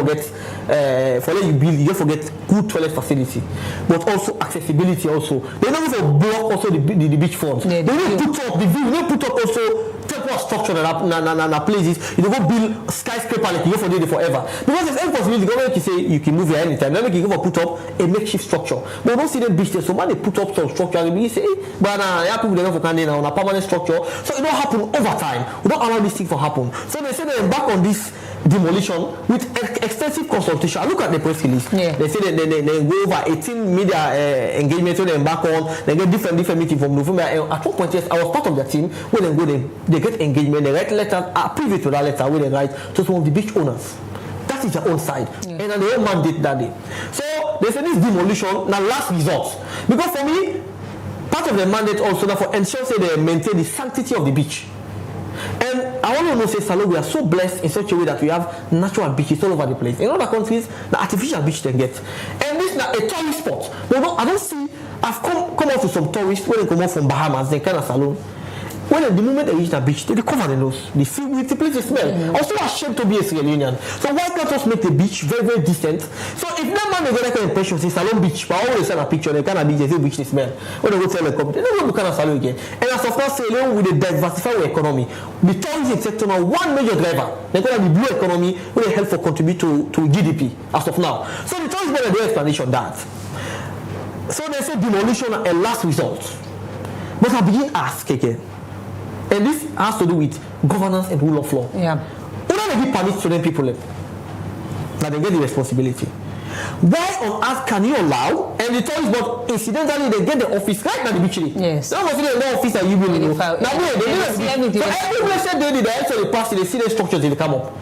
Speaker 2: for let you build, you don't forget good toilet facility, but also accessibility also. They don't even block also the beach front. They don't put up the view, they don't put up also temporary structure and places. You don't go build skyscraper like you go for there forever. Because there's any possibility, the government can say you can move here anytime. Then you go put up a makeshift structure. But we don't see them beach there, so when they put up some structure, they say, but people they don't now on a permanent structure, so it don't happen over time. We don't allow this thing to happen. So they say they embark on this demolition with extensive consultation. I look at the press release. Yeah. They say they go over 18 media engagements when they embark on. They get different meetings from November. At one point, yes, I was part of their team. When they go, they get engagement. They write letters. I privy to that letter where they write to some of the beach owners. That is their own side, and then they own mandate that day. So they say this demolition now last resort because for me. Part of the mandate also now for ensure say they maintain the sanctity of the beach. And I want to know say Salo, we are so blessed in such a way that we have natural beaches all over the place. In other countries, the artificial beach they get. And this is a tourist spot. No, I don't see I've come out to some tourists when they come out from Bahamas, they kind of Salon. when the moment they reach the beach, they cover the nose. They feel with the place they smell. Also ashamed to be a Sierra Leonean. So why can't us make the beach very, very decent? So if that man they get that kind of impression, say Salon Beach, but always send a picture, they kind of beach, they say beach they smell. When they go tell the company, they don't go kind of Salon again. And as of now, Sierra Leone with a diversified economy, the tourism sector now one major driver. They're going to be blue economy will help for contribute to GDP as of now. So the tourism board their explanation that. So they say demolition a last result. But I begin ask again. And this has to do with governance and rule of law.
Speaker 8: Yeah.
Speaker 2: Why don't they give permits to them people that they get the responsibility? Why on earth can you allow and the tourist board incidentally they get the office right now the beach?
Speaker 8: Yes.
Speaker 2: They don't consider the office that you will know. Now they everything. So every blessed day they actually pass they see the structures they come up.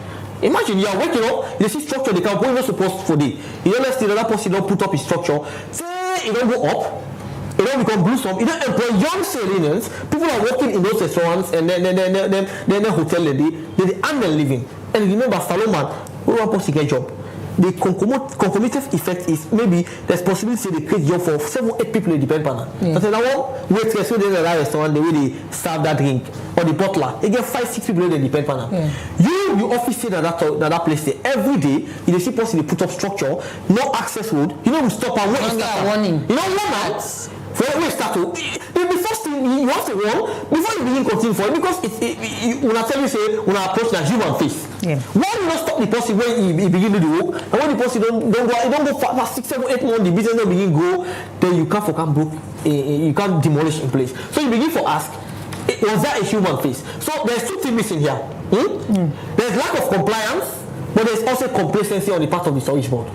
Speaker 2: Imagine you are waking up, you see structure they come up, what you're not supposed for day. You don't let the other person don't put up his structure. Say it don't go up. It don't become gruesome. You don't employ young Sierra people are working in those restaurants and then hotel they earn their living. And remember, Salomon, who wants to get a job. The concomitant effect is maybe there's possibility they create job for 7-8 people in the depend.
Speaker 8: Yeah.
Speaker 2: But now waitress who in that restaurant, the way they serve that drink, or the butler, they get 5-6 people in the depend. Yeah. You office say that place there every day. You see possibly put up structure, no access road. You know we stop and wait.
Speaker 8: Warning.
Speaker 2: You know one out. For we start to the first thing you have to warn before you begin continue for it because when I tell you say when I approach that human face.
Speaker 8: Yeah.
Speaker 2: Why do you not stop the person when he begin to do the work and when the person don't go fast 6, 7, 8 months the business don't begin grow then you can't broke you can't demolish in place. So you begin to ask was that a human face? So there's two things missing here. There's lack of compliance but there's also complacency on the part of the storage board.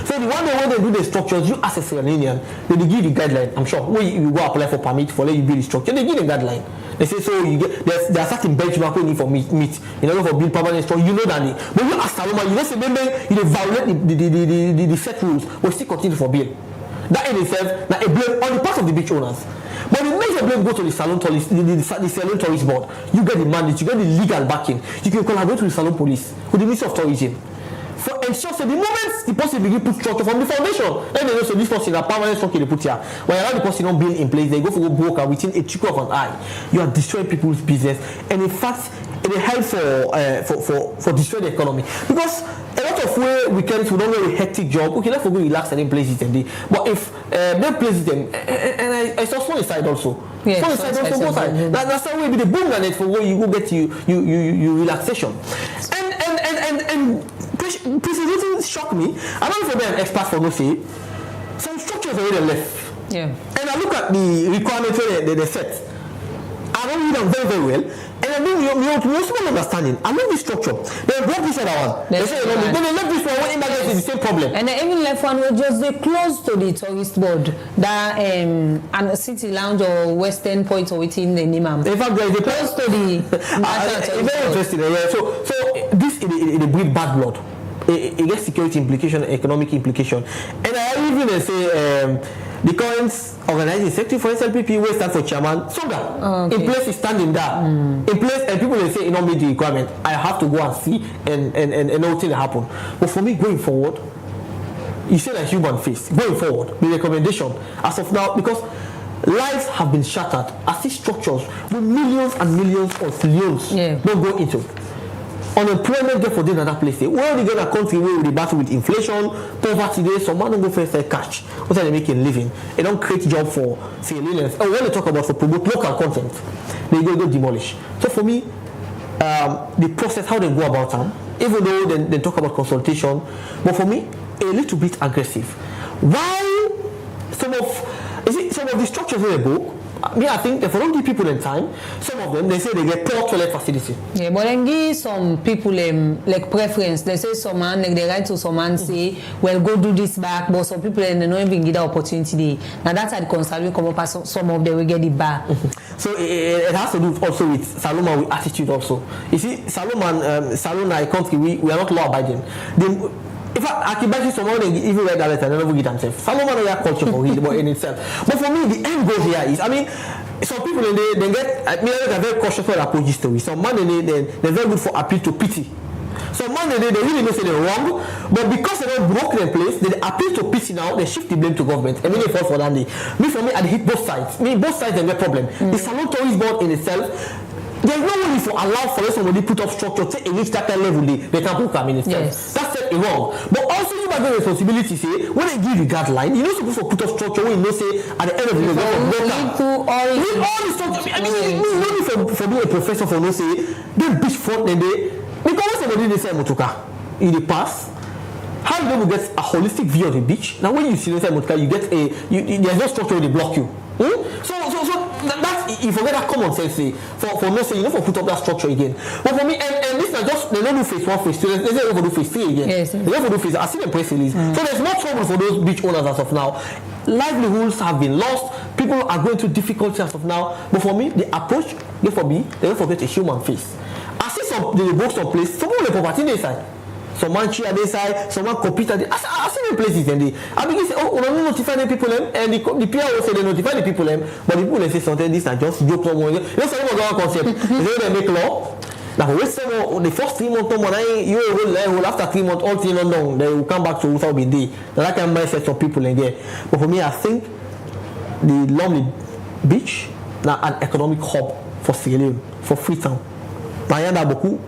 Speaker 2: So the one day when they do the structures, you as a Sierra Leonean, they give you guideline. I'm sure when you go apply for permit for let you build the structure, they give the guideline. They say so you get there are certain benchmark we need for meet in order for build permanent structure. You know that but you ask Saloma, you just remember you violate the set rules, but still continue for build. That in itself, now a blame on the part of the beach owners. But the major blame go to the Salon Tourist, the Salon Tourist Board. You get the mandate, you get the legal backing. You can collaborate with the Salon Police, with the Ministry of Tourism. For ensure so the moment the person begin put structure from the foundation, then they know so this person a permanent structure they put here. When you allow the person not build in place, they go for broker within a trickle of an eye. You are destroying people's business, and in fact, it will help for destroying the economy because a lot of where weekends we don't have a hectic job. Okay, let's go relax and then places and day. But if they places them, and I saw small side also.
Speaker 8: Yes,
Speaker 2: small side also both side. That's how we be the boom and it for where you go get you relaxation. And president shocked me. I don't know if I'm expert for no say. Some structures are already left.
Speaker 8: Yeah.
Speaker 2: And I look at the requirements they set. I don't read them very, very well. And I mean, you also understanding. I love this structure. They brought this other one. They say, then they left this one when emergency is the same problem.
Speaker 8: And they even left one was just close to the tourist board. That and City Lounge or Western Point or within the Nimam.
Speaker 2: In fact, they
Speaker 8: close to the
Speaker 2: very interesting. Yeah. So this is a breed bad blood. It gets security implication, economic implication. And I even say the current organizing secretary for SLPP will stand for chairman Songa. In place is standing there. In place and people will say you don't meet the requirement. I have to go and see and nothing happen. But for me going forward, you say that human face. Going forward, the recommendation as of now, because lives have been shattered as these structures with millions and millions of loans don't go into. Unemployment get for them in that place. Where they get a country where they battle with inflation, poverty, there, some man don't go first cash. What are they making living? They don't create job for Sierra Leoneans. And when they talk about for promote local content, they go demolish. So for me, the process, how they go about them, even though they talk about consultation, but for me, a little bit aggressive. Why some of the structures in the book, I think if I don't give people in time, some of them they say they get poor toilet facility.
Speaker 8: Yeah, but then give some people like preference. They say someone like they write to someone say, well go do this back, but some people they don't even get the opportunity. Now that's how the concern will come up as some of them will get it back.
Speaker 2: So it has to do also with Saloma with attitude also. You see, Salona country we are not law abiding. In fact, I can bet someone even read that letter and never get themselves. Saloma know that culture for it, but in itself. But for me, the end goal here is, I mean, some people they get, they're very cautious for approach story. Some man they're very good for appeal to pity. Some man they really know say they're wrong, but because they don't broke their place, they appeal to pity now. They shift the blame to government. I mean, they fall for that day. For me, I hit both sides. Both sides have a problem. The Salon Tourist Board in itself. there's no way for allow for somebody put up structure to reach that kind of level they can put minister.
Speaker 8: Yes.
Speaker 2: That's wrong. But also you have the responsibility say when they give you guideline, you know supposed to put up structure when you know say at the end of the day lead all the structure. I mean you know for being a professor for no say they beach front and they because somebody they say motoka in the past. How do you get a holistic view of the beach? Now when you see inside motoka you get there's no structure they block you. So that's you forget that common sense for no say you know for put up that structure again. But for me and this is just they don't do phase 1, phase 2, they say over do phase 3 again.
Speaker 8: Yes.
Speaker 2: They don't do phase. I see the press release. So there's no trouble for those beach owners as of now. Livelihoods have been lost. People are going through difficulty as of now. But for me, the approach, for me, they don't forget a human face. I see some they book some place, some of the property they side. Someone cheer this side, someone compete at the I see the places and I begin to say, oh, we don't notify the people and the PRO say they notify the people but the people they say something this are just joke someone. Let's say what concept. They say they make law. Now we say the first 3 months you will after 3 months all thing London they will come back to without being there. That can mindset some people in there. But for me I think the Lumley Beach now an economic hub for Sierra Leone, for Freetown. Now beaucoup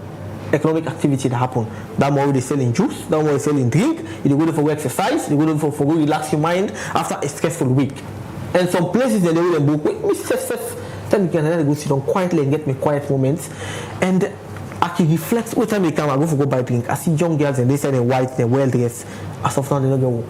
Speaker 2: economic activity that happen. That more they selling juice, that more they selling drink, you go for exercise, you go for go relax your mind after a stressful week. And some places they will book then you can go sit down quietly and get me quiet moments. And I can reflect what time they come, I go for go buy drink. I see young girls and they say they're white, they're well dressed. As of now they don't go work.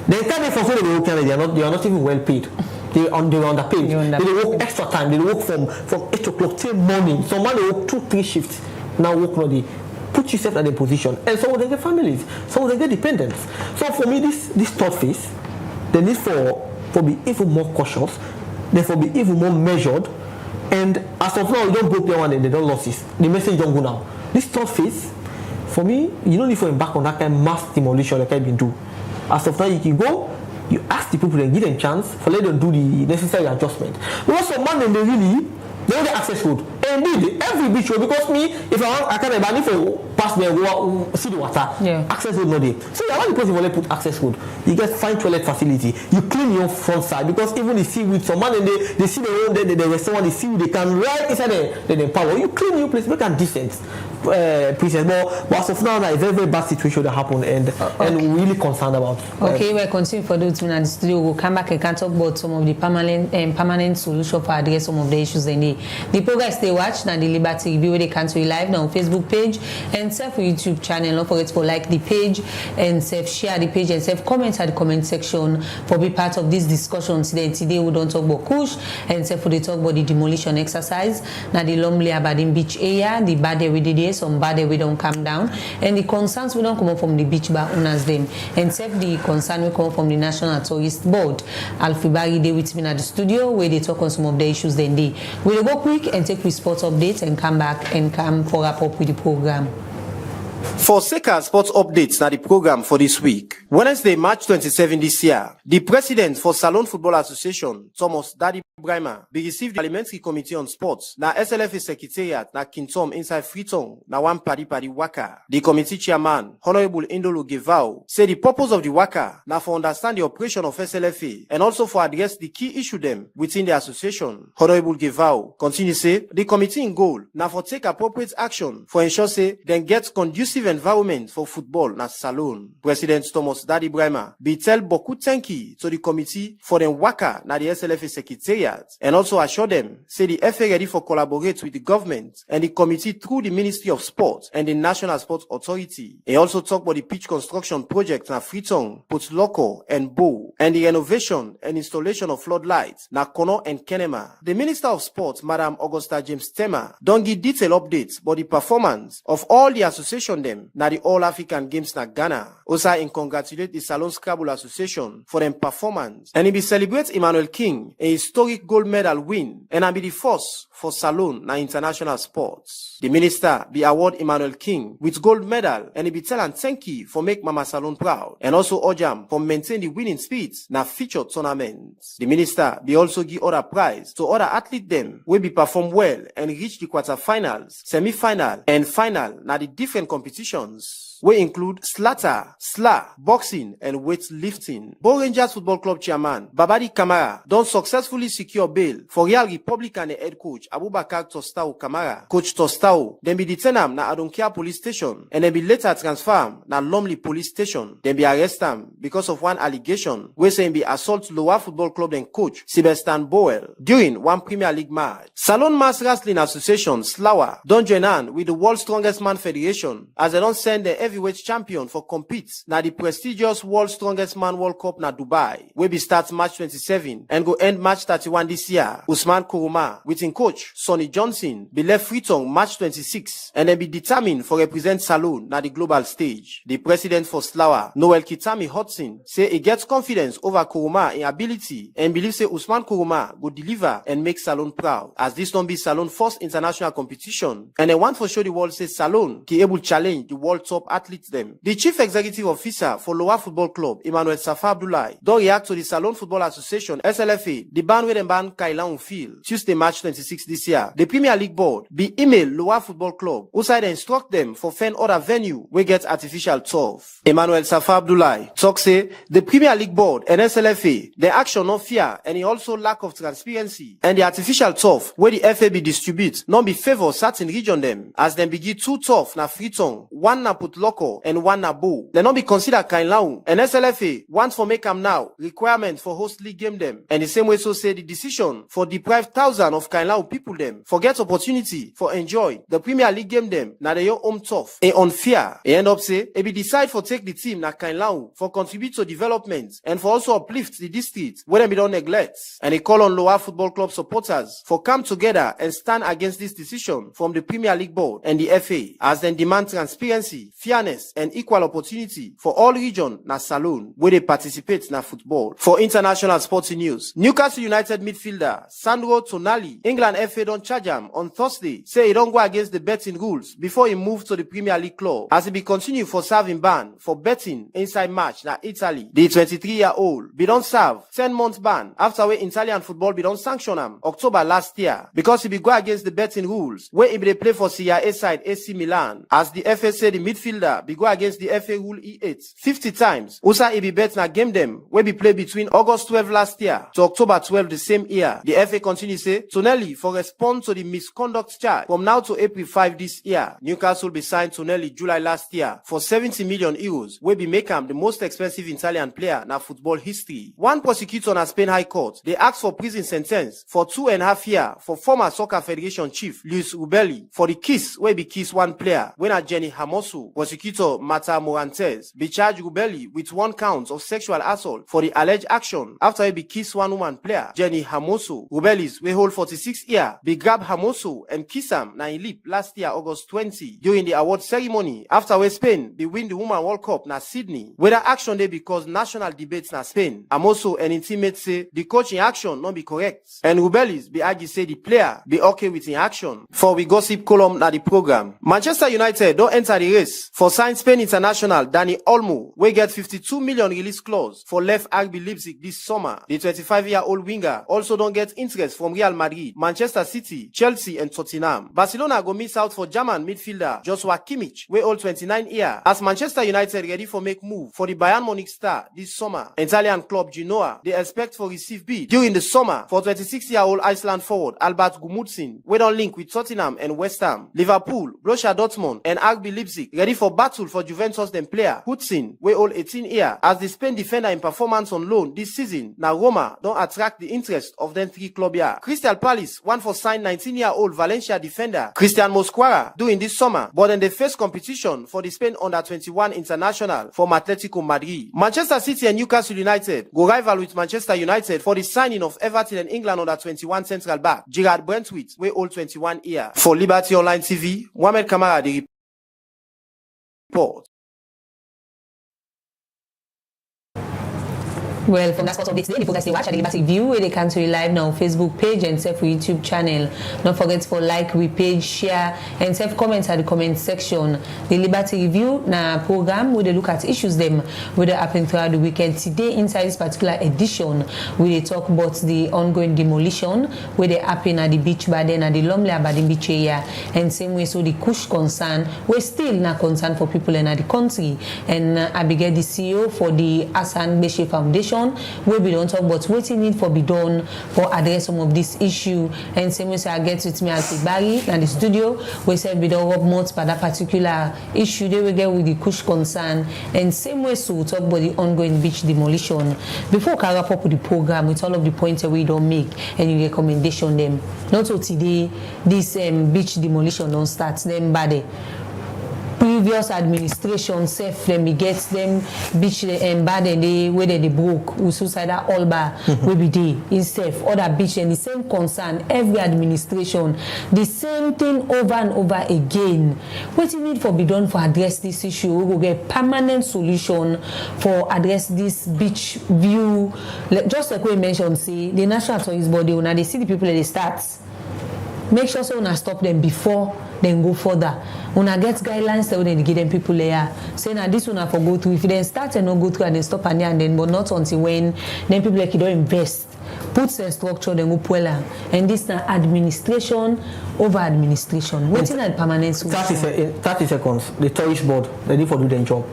Speaker 2: They can't be for they work, they are not even well paid. They are underpaid. They work extra time, they work from 8 o'clock till morning. Some man they work 2-3 shifts. Now work no day. Put yourself in a position. And some of them get families. Some of them get dependents. So for me, this third phase, the need for be even more cautious, therefore be even more measured. And as of now, you don't broke their one and they don't lose this. The message don't go now. This third phase, for me, you don't need to embark on that kind of mass demolition like I've been doing. As of now, you can go, you ask the people and give them chance for let them do the necessary adjustment. Because some man they really they want the access road. And indeed, every beach road, because me, if I can't buy for pass there, see the water, access road not there. So you want the person want to put access road. You get fine toilet facility. You clean your front side because even the seaweed, some man and they see the road, the restaurant, the seaweed, they can right inside the power. You clean your place, make them decent. Princess, but as of now, it's a very, very bad situation that happened, and we're really concerned about.
Speaker 8: Okay, we'll continue for those in the studio. We'll come back and can talk about some of the permanent solution for address some of the issues in the progress they watch now the Liberty Review they can see live now on Facebook page and self YouTube channel. Don't forget to like the page and self share the page and self comment at the comment section for be part of this discussion today. We don't talk about Kush and self they talk about the demolition exercise now the Lumley and Aberdeen Beach area, the bad we did here, some bad we don't come down, and the concerns we don't come up from the beach bar owners them, and self the concern we come from the National Tourist Board. Alfibari they with me at the studio where they talk on some of the issues then they we'll go quick and take with sports updates and come back and come for wrap up with the program.
Speaker 9: For Seka Sports Updates, now the program for this week. Wednesday, March 27 this year, the president for Salone Football Association, Thomas Daddy Brimer, be received the Parliamentary Committee on Sports, na SLFA Secretariat, na Kintom inside Freetown, na one Padi Waka. The committee chairman, Honorable Indolo Gevao, said the purpose of the Waka, na for understand the operation of SLFA, and also for address the key issue them within the association. Honorable Gevao continue say, the committee in goal, na for take appropriate action, for ensure say, then get conducive environment for football na Salone. President Thomas Daddy Brimer be tell beaucoup thank you to the committee for them Waka na the SLFA Secretariat, and also assure them say the FA ready for collaborate with the government and the committee through the Ministry of Sport and the National Sports Authority. He also talked about the pitch construction project na Freetown, Potloko and Bow, and the renovation and installation of floodlights na Kono and Kenema. The Minister of Sport, Madam Augusta James Tema, don't give detailed updates about the performance of all the association them na the All African Games na Ghana. Also, in congratulate the Salone Scrabble Association for them performance, and he be celebrate Emmanuel King, a historic gold medal win, and I be the first for Salone na international sports. The minister be award Emmanuel King with gold medal, and he be tell and thank you for make Mama Salone proud, and also urge him for maintain the winning spirit na featured tournaments. The minister be also give other prize to other athlete them will be perform well and reach the quarterfinals, semi-final, and final na the different competitions. which include slatter, sla, boxing, and weightlifting. Bo Rangers Football Club chairman Babadi Kamara don successfully secure bail for Real Republican head coach Abubakar Tostao Kamara. Coach Tostao then be detained am na Adonkia police station and then be later transferred na Lumley police station. Then be arrested am because of one allegation wey say him be assault Lower Football Club and coach Sebastian Boel during one Premier League match. Salon Mass Wrestling Association Slawa don join hand with the World's Strongest Man Federation as they don send the heavyweight champion for compete na the prestigious World's Strongest Man World Cup na Dubai wey be start March 27 and go end March 31 this year. Usman Kuruma with him coach Sonny Johnson be left free tongue March 26 and then be determined for represent Salon na the global stage. The president for Slawa, Noel Kitami Hudson, say he gets confidence over Kuruma in ability and believes say Usman Kuruma go deliver and make Salon proud as this don't be Salon first international competition and they want for sure the world say Salon can able challenge the world top athletes them. The chief executive officer for Lower Football Club, Emmanuel Safa Abdullahi, don't react to the Salon Football Association SLFA, the ban where them ban Kailan Field Tuesday March 26 this year. The Premier League board be email Lower Football Club who side instruct them for find other venue we get artificial turf. Emmanuel Safa Abdullahi talk say the Premier League board and SLFA the action no fear and he also lack of transparency and the artificial turf where the FAB distribute not be favor certain region them as them begin two turf na Freetown, one na Put Loco and one na Bo. They not be considered Kainlau and SLFA want for make them now requirement for host league game them and the same way so say the decision for deprive thousands of Kainlau people them forget opportunity for enjoy the Premier League game them na their home turf and unfair. He end up say he be decide for take the team na Kainlau for contribute to development and for also uplift the district where them be don't neglect and he call on Lower Football Club supporters for come together and stand against this decision from the Premier League board and the FA as then demand transparency, fairness and equal opportunity for all region na Salon where they participate na football. For international sporting news, Newcastle United midfielder Sandro Tonali, England FA don't charge him on Thursday, say he don't go against the betting rules before he moved to the Premier League club as he be continue for serving ban for betting inside match na Italy. The 23-year-old be don't serve 10-month ban after where Italian football be don't sanction him October last year because he be go against the betting rules where he be play for CIA side AC Milan as the FA say the midfielder be go against the FA rule E8 50 times. Also he be bet na game them where be play between August 12 last year to October 12 the same year. The FA continue say Tonelli for respond to the misconduct charge from now to April 5 this year. Newcastle be signed Tonelli July last year for 70 million euros where be make him the most expensive Italian player na football history. One prosecutor na Spain High Court they asked for prison sentence for 2.5 years for former Soccer Federation chief Luis Rubelli for the kiss where be kiss one player when a Jenny Hamosu. Prosecutor Mata Morantes be charged Rubelli with 1 count of sexual assault for the alleged action after he be kiss one woman player Jenny Hamosu. Rubellis we hold 46 years be grab Hamosu and kiss him na in lip last year August 20 during the award ceremony after where Spain be win the Women World Cup na Sydney. Whether action they because national debates na Spain. Hamosu and his teammates say the coach in action not be correct and Rubellis be argue say the player be okay with in action. For we gossip column na the program. Manchester United don't enter the race for sign Spain international Dani Olmo we get 52 million release clause for left RB Leipzig this summer. The 25-year-old winger also don't get interest from Real Madrid, Manchester City, Chelsea and Tottenham. Barcelona go miss out for German midfielder Joshua Kimmich we all 29 years as Manchester United ready for make move for the Bayern Munich star this summer. Italian club Genoa they expect for receive bid during the summer for 26-year-old Iceland forward Albert Gudmundsson we don't link with Tottenham and West Ham. Liverpool, Borussia Dortmund and RB Leipzig ready for battle for Juventus them player Hudson we all 18 years as the Spain defender in performance on loan this season. Now Roma don't attract the interest of them 3 club here. Crystal Palace want for sign 19-year-old Valencia defender Christian Mosquera during this summer but then they face competition for the Spain under-21 international from Atletico Madrid. Manchester City and Newcastle United go rival with Manchester United for the signing of Everton and England under-21 central back Gerard Brentwaite we all 21 years. For Liberty Online TV, Mohamed Kamara the report.
Speaker 8: Well, from that spot update today, the focus they watch at the Liberty View, where they can to live now Facebook page and self YouTube channel. Don't forget for like, repage, share, and self comments at the comment section. The Liberty Review na program where they look at issues them where they happen throughout the weekend. Today, inside this particular edition, we they talk about the ongoing demolition where they happen at the beach by then at the Lumley and Aberdeen Beach area, and same way so the Kush concern, we're still not concerned for people in the country. And Abigail, the CEO for the Asan Beshe Foundation, where we don't talk about what need for be done for address some of this issue. And same way so I get with me at the Barry and the studio, we said we don't rub much by that particular issue they will get with the Kush concern. And same way so we talk about the ongoing beach demolition. Before we wrap up with the program with all of the points that we don't make and you recommendation them. Not so today this beach demolition don't start them bad. Previous administration safe them get them beach bad and they whether they broke with suicidal alba will be there in safe other beach and the same concern every administration the same thing over and over again. What you need for be done for address this issue, we will get permanent solution for address this beach view. Just like we mentioned, see the national tourist body when they see the people that they start. Make sure so una stop them before then go further. Una get guidelines that they give them people there. Say now this one for go through. If they start and not go through and then stop and then but not until when then people like you don't invest. Put the structure then go puella. And this now administration over administration. Waiting at permanent solution.
Speaker 2: 30 seconds. The tourist board they need to do their job.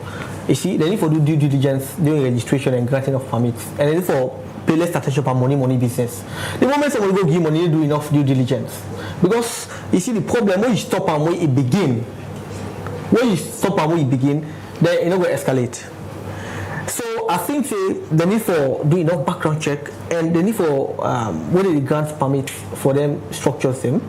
Speaker 2: You see, they need to do due diligence during registration and granting of permits. And they need for pay less attention for money business. The moment someone go give money, they do enough due diligence. Because you see the problem when you stop and when it begin, then it not going to escalate. So I think they need for do enough background check and they need for whether the grant permit for them structures them.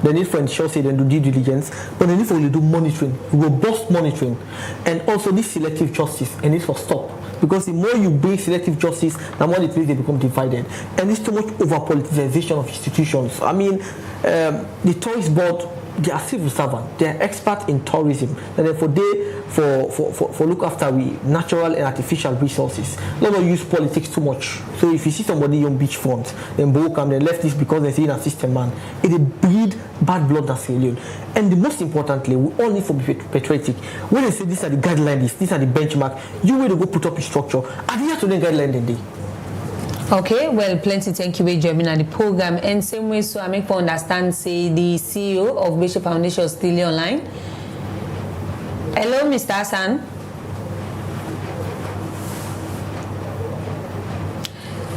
Speaker 2: They need for ensure say they do due diligence, but they need for do monitoring, robust monitoring, and also this selective justice and need for stop. Because the more you bring selective justice, the more the place they become divided. And it's too much over politicization of institutions. I mean, the tourist board, they are civil servants. They are experts in tourism. And therefore, they for look after we natural and artificial resources. Not use politics too much. So if you see somebody on beachfront, then broke and they left this because they see in a system man, it breed bad blood and failure. And the most importantly, we all need to be patriotic. When they say these are the guidelines, these are the benchmark, you will go put up a structure. Adhere to the guideline in the day.
Speaker 8: Okay, well, plenty thank you for joining the program. And same way, so I make for understand, say, the CEO of Bishop Foundation is still online. Hello, Mr. Hassan.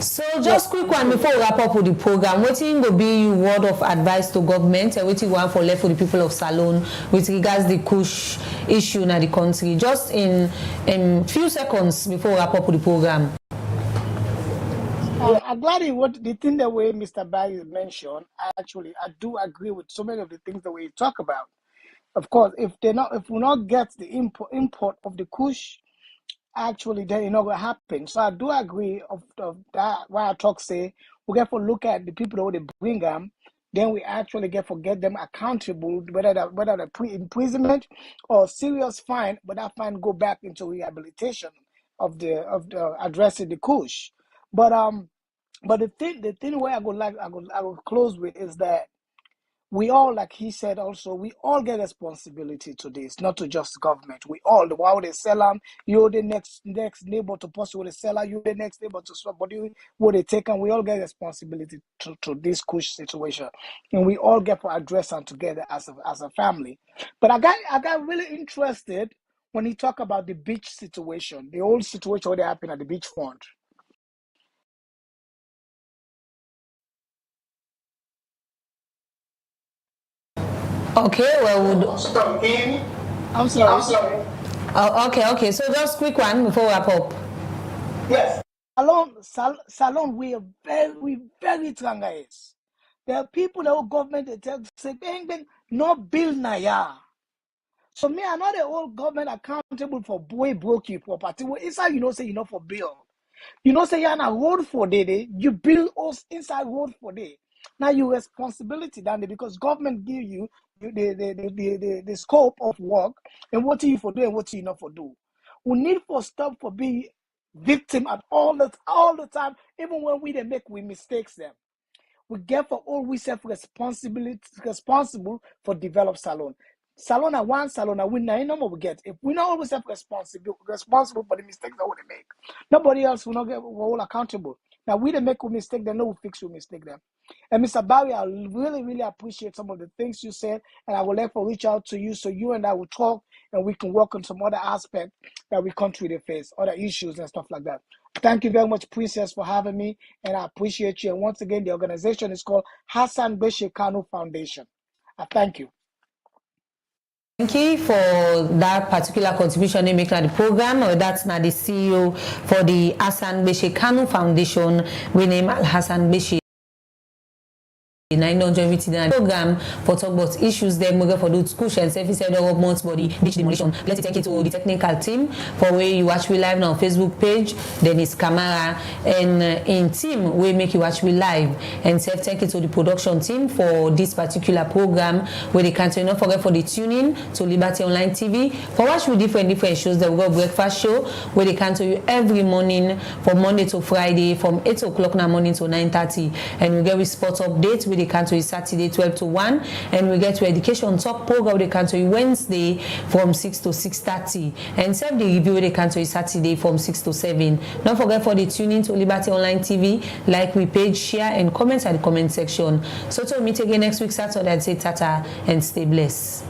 Speaker 8: So just quick one before we wrap up with the program. What will be your word of advice to government and what you want for left for the people of Salone with regards the Kush issue in the country? Just in few seconds before we wrap up with the program.
Speaker 14: I'm glad the thing the way Mr. Barry mentioned. Actually, I do agree with so many of the things the way you talk about. Of course, if we not get the import of the Kush, actually, then it's not gonna happen. So I do agree of that. Why I talk say we get to look at the people that they bring them, then we actually get them accountable, whether the imprisonment or serious fine, but that fine go back into rehabilitation of the addressing the Kush. But the thing where I will close with is that we all, like he said also, we all get responsibility to this, not to just government. We all, while they sell them, you're the next neighbor to post with the seller, you're the next neighbor to somebody what they take, and we all get responsibility to this Kush situation, and we all get to address them together as a family. But I got really interested when he talked about the beach situation, the old situation where they happen at the beachfront.
Speaker 8: Okay, well,
Speaker 14: I'm sorry.
Speaker 8: Oh, okay. So just quick one before we wrap up.
Speaker 14: Yes. Salon, we are very strong guys. There are people that government they tell say bang no bill na ya. So me I know the whole government accountable for boy broke you property. Inside say for bill. Say you're on a road for day, you build us inside road for day. Now your responsibility done because government give you the scope of work and what you for do and what you not for do. We need for stop for be victim at all the time, even when we mistakes them. We get for all we self responsible for develop salon. Salon at one salon, we no more we get. If we not always responsible for the mistakes that we make, nobody else will not get all accountable. Now we make a mistake, then no we fix we mistake them. And Mr. Barry, I really appreciate some of the things you said, and I will therefore reach out to you so you and I will talk and we can work on some other aspects that we country face, other issues and stuff like that. Thank you very much, Princess, for having me, and I appreciate you. And once again, the organization is called Hassan Beshe Kanu Foundation. I thank you.
Speaker 8: Thank you for that particular contribution they make to the program. Or that's now the CEO for the Hassan Beshe Kanu Foundation. We name Al Hassan Beshe. I know join with the program for talk about issues there for those Kush and service development body beach demolition. Let's thank you to the technical team for where you watch we live now on Facebook page, then it's camera and in team we make you watch we live, and thank you to the production team for this particular program where they can't not forget for the tuning to Liberty Online TV for watch with different shows. That we got breakfast show where they can tell you every morning from Monday to Friday from 8 o'clock in the morning to 9:30, and we get with sports updates with the canto is Saturday 12 to 1, and we get to education talk program with the canto Wednesday from 6 to 6:30, and serve the review with the canto is Saturday from 6 to 7. Don't forget for the tuning to Liberty Online TV, like we page, share and comment at the comment section. So to meet again next week Saturday, I'd say tata and stay blessed.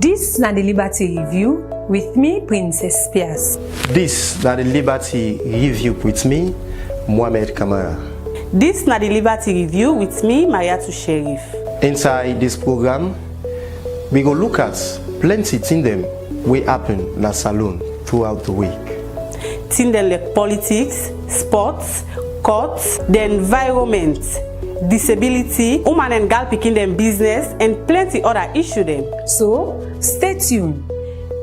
Speaker 8: This is the Liberty Review with me, Princess Pias.
Speaker 15: This is the Liberty Review with me, Mohamed Kamara.
Speaker 10: This is the Liberty Review with me, Mariatu Sherif.
Speaker 15: Inside this program, we go look at plenty things them we happen in the salon throughout the week.
Speaker 10: Things like politics, sports, courts, the environment, disability, woman and girl picking them business, and plenty other issues them.
Speaker 8: So stay tuned.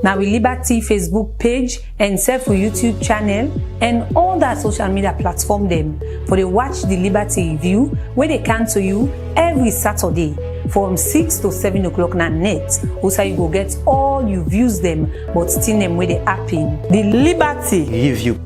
Speaker 8: Now we Liberty Facebook page and self YouTube channel and all that social media platform them for they watch the Liberty Review where they come to you every Saturday from 6 to 7 o'clock na net. Also you go get all you views them but still them where they happen.
Speaker 10: The Liberty
Speaker 15: Review.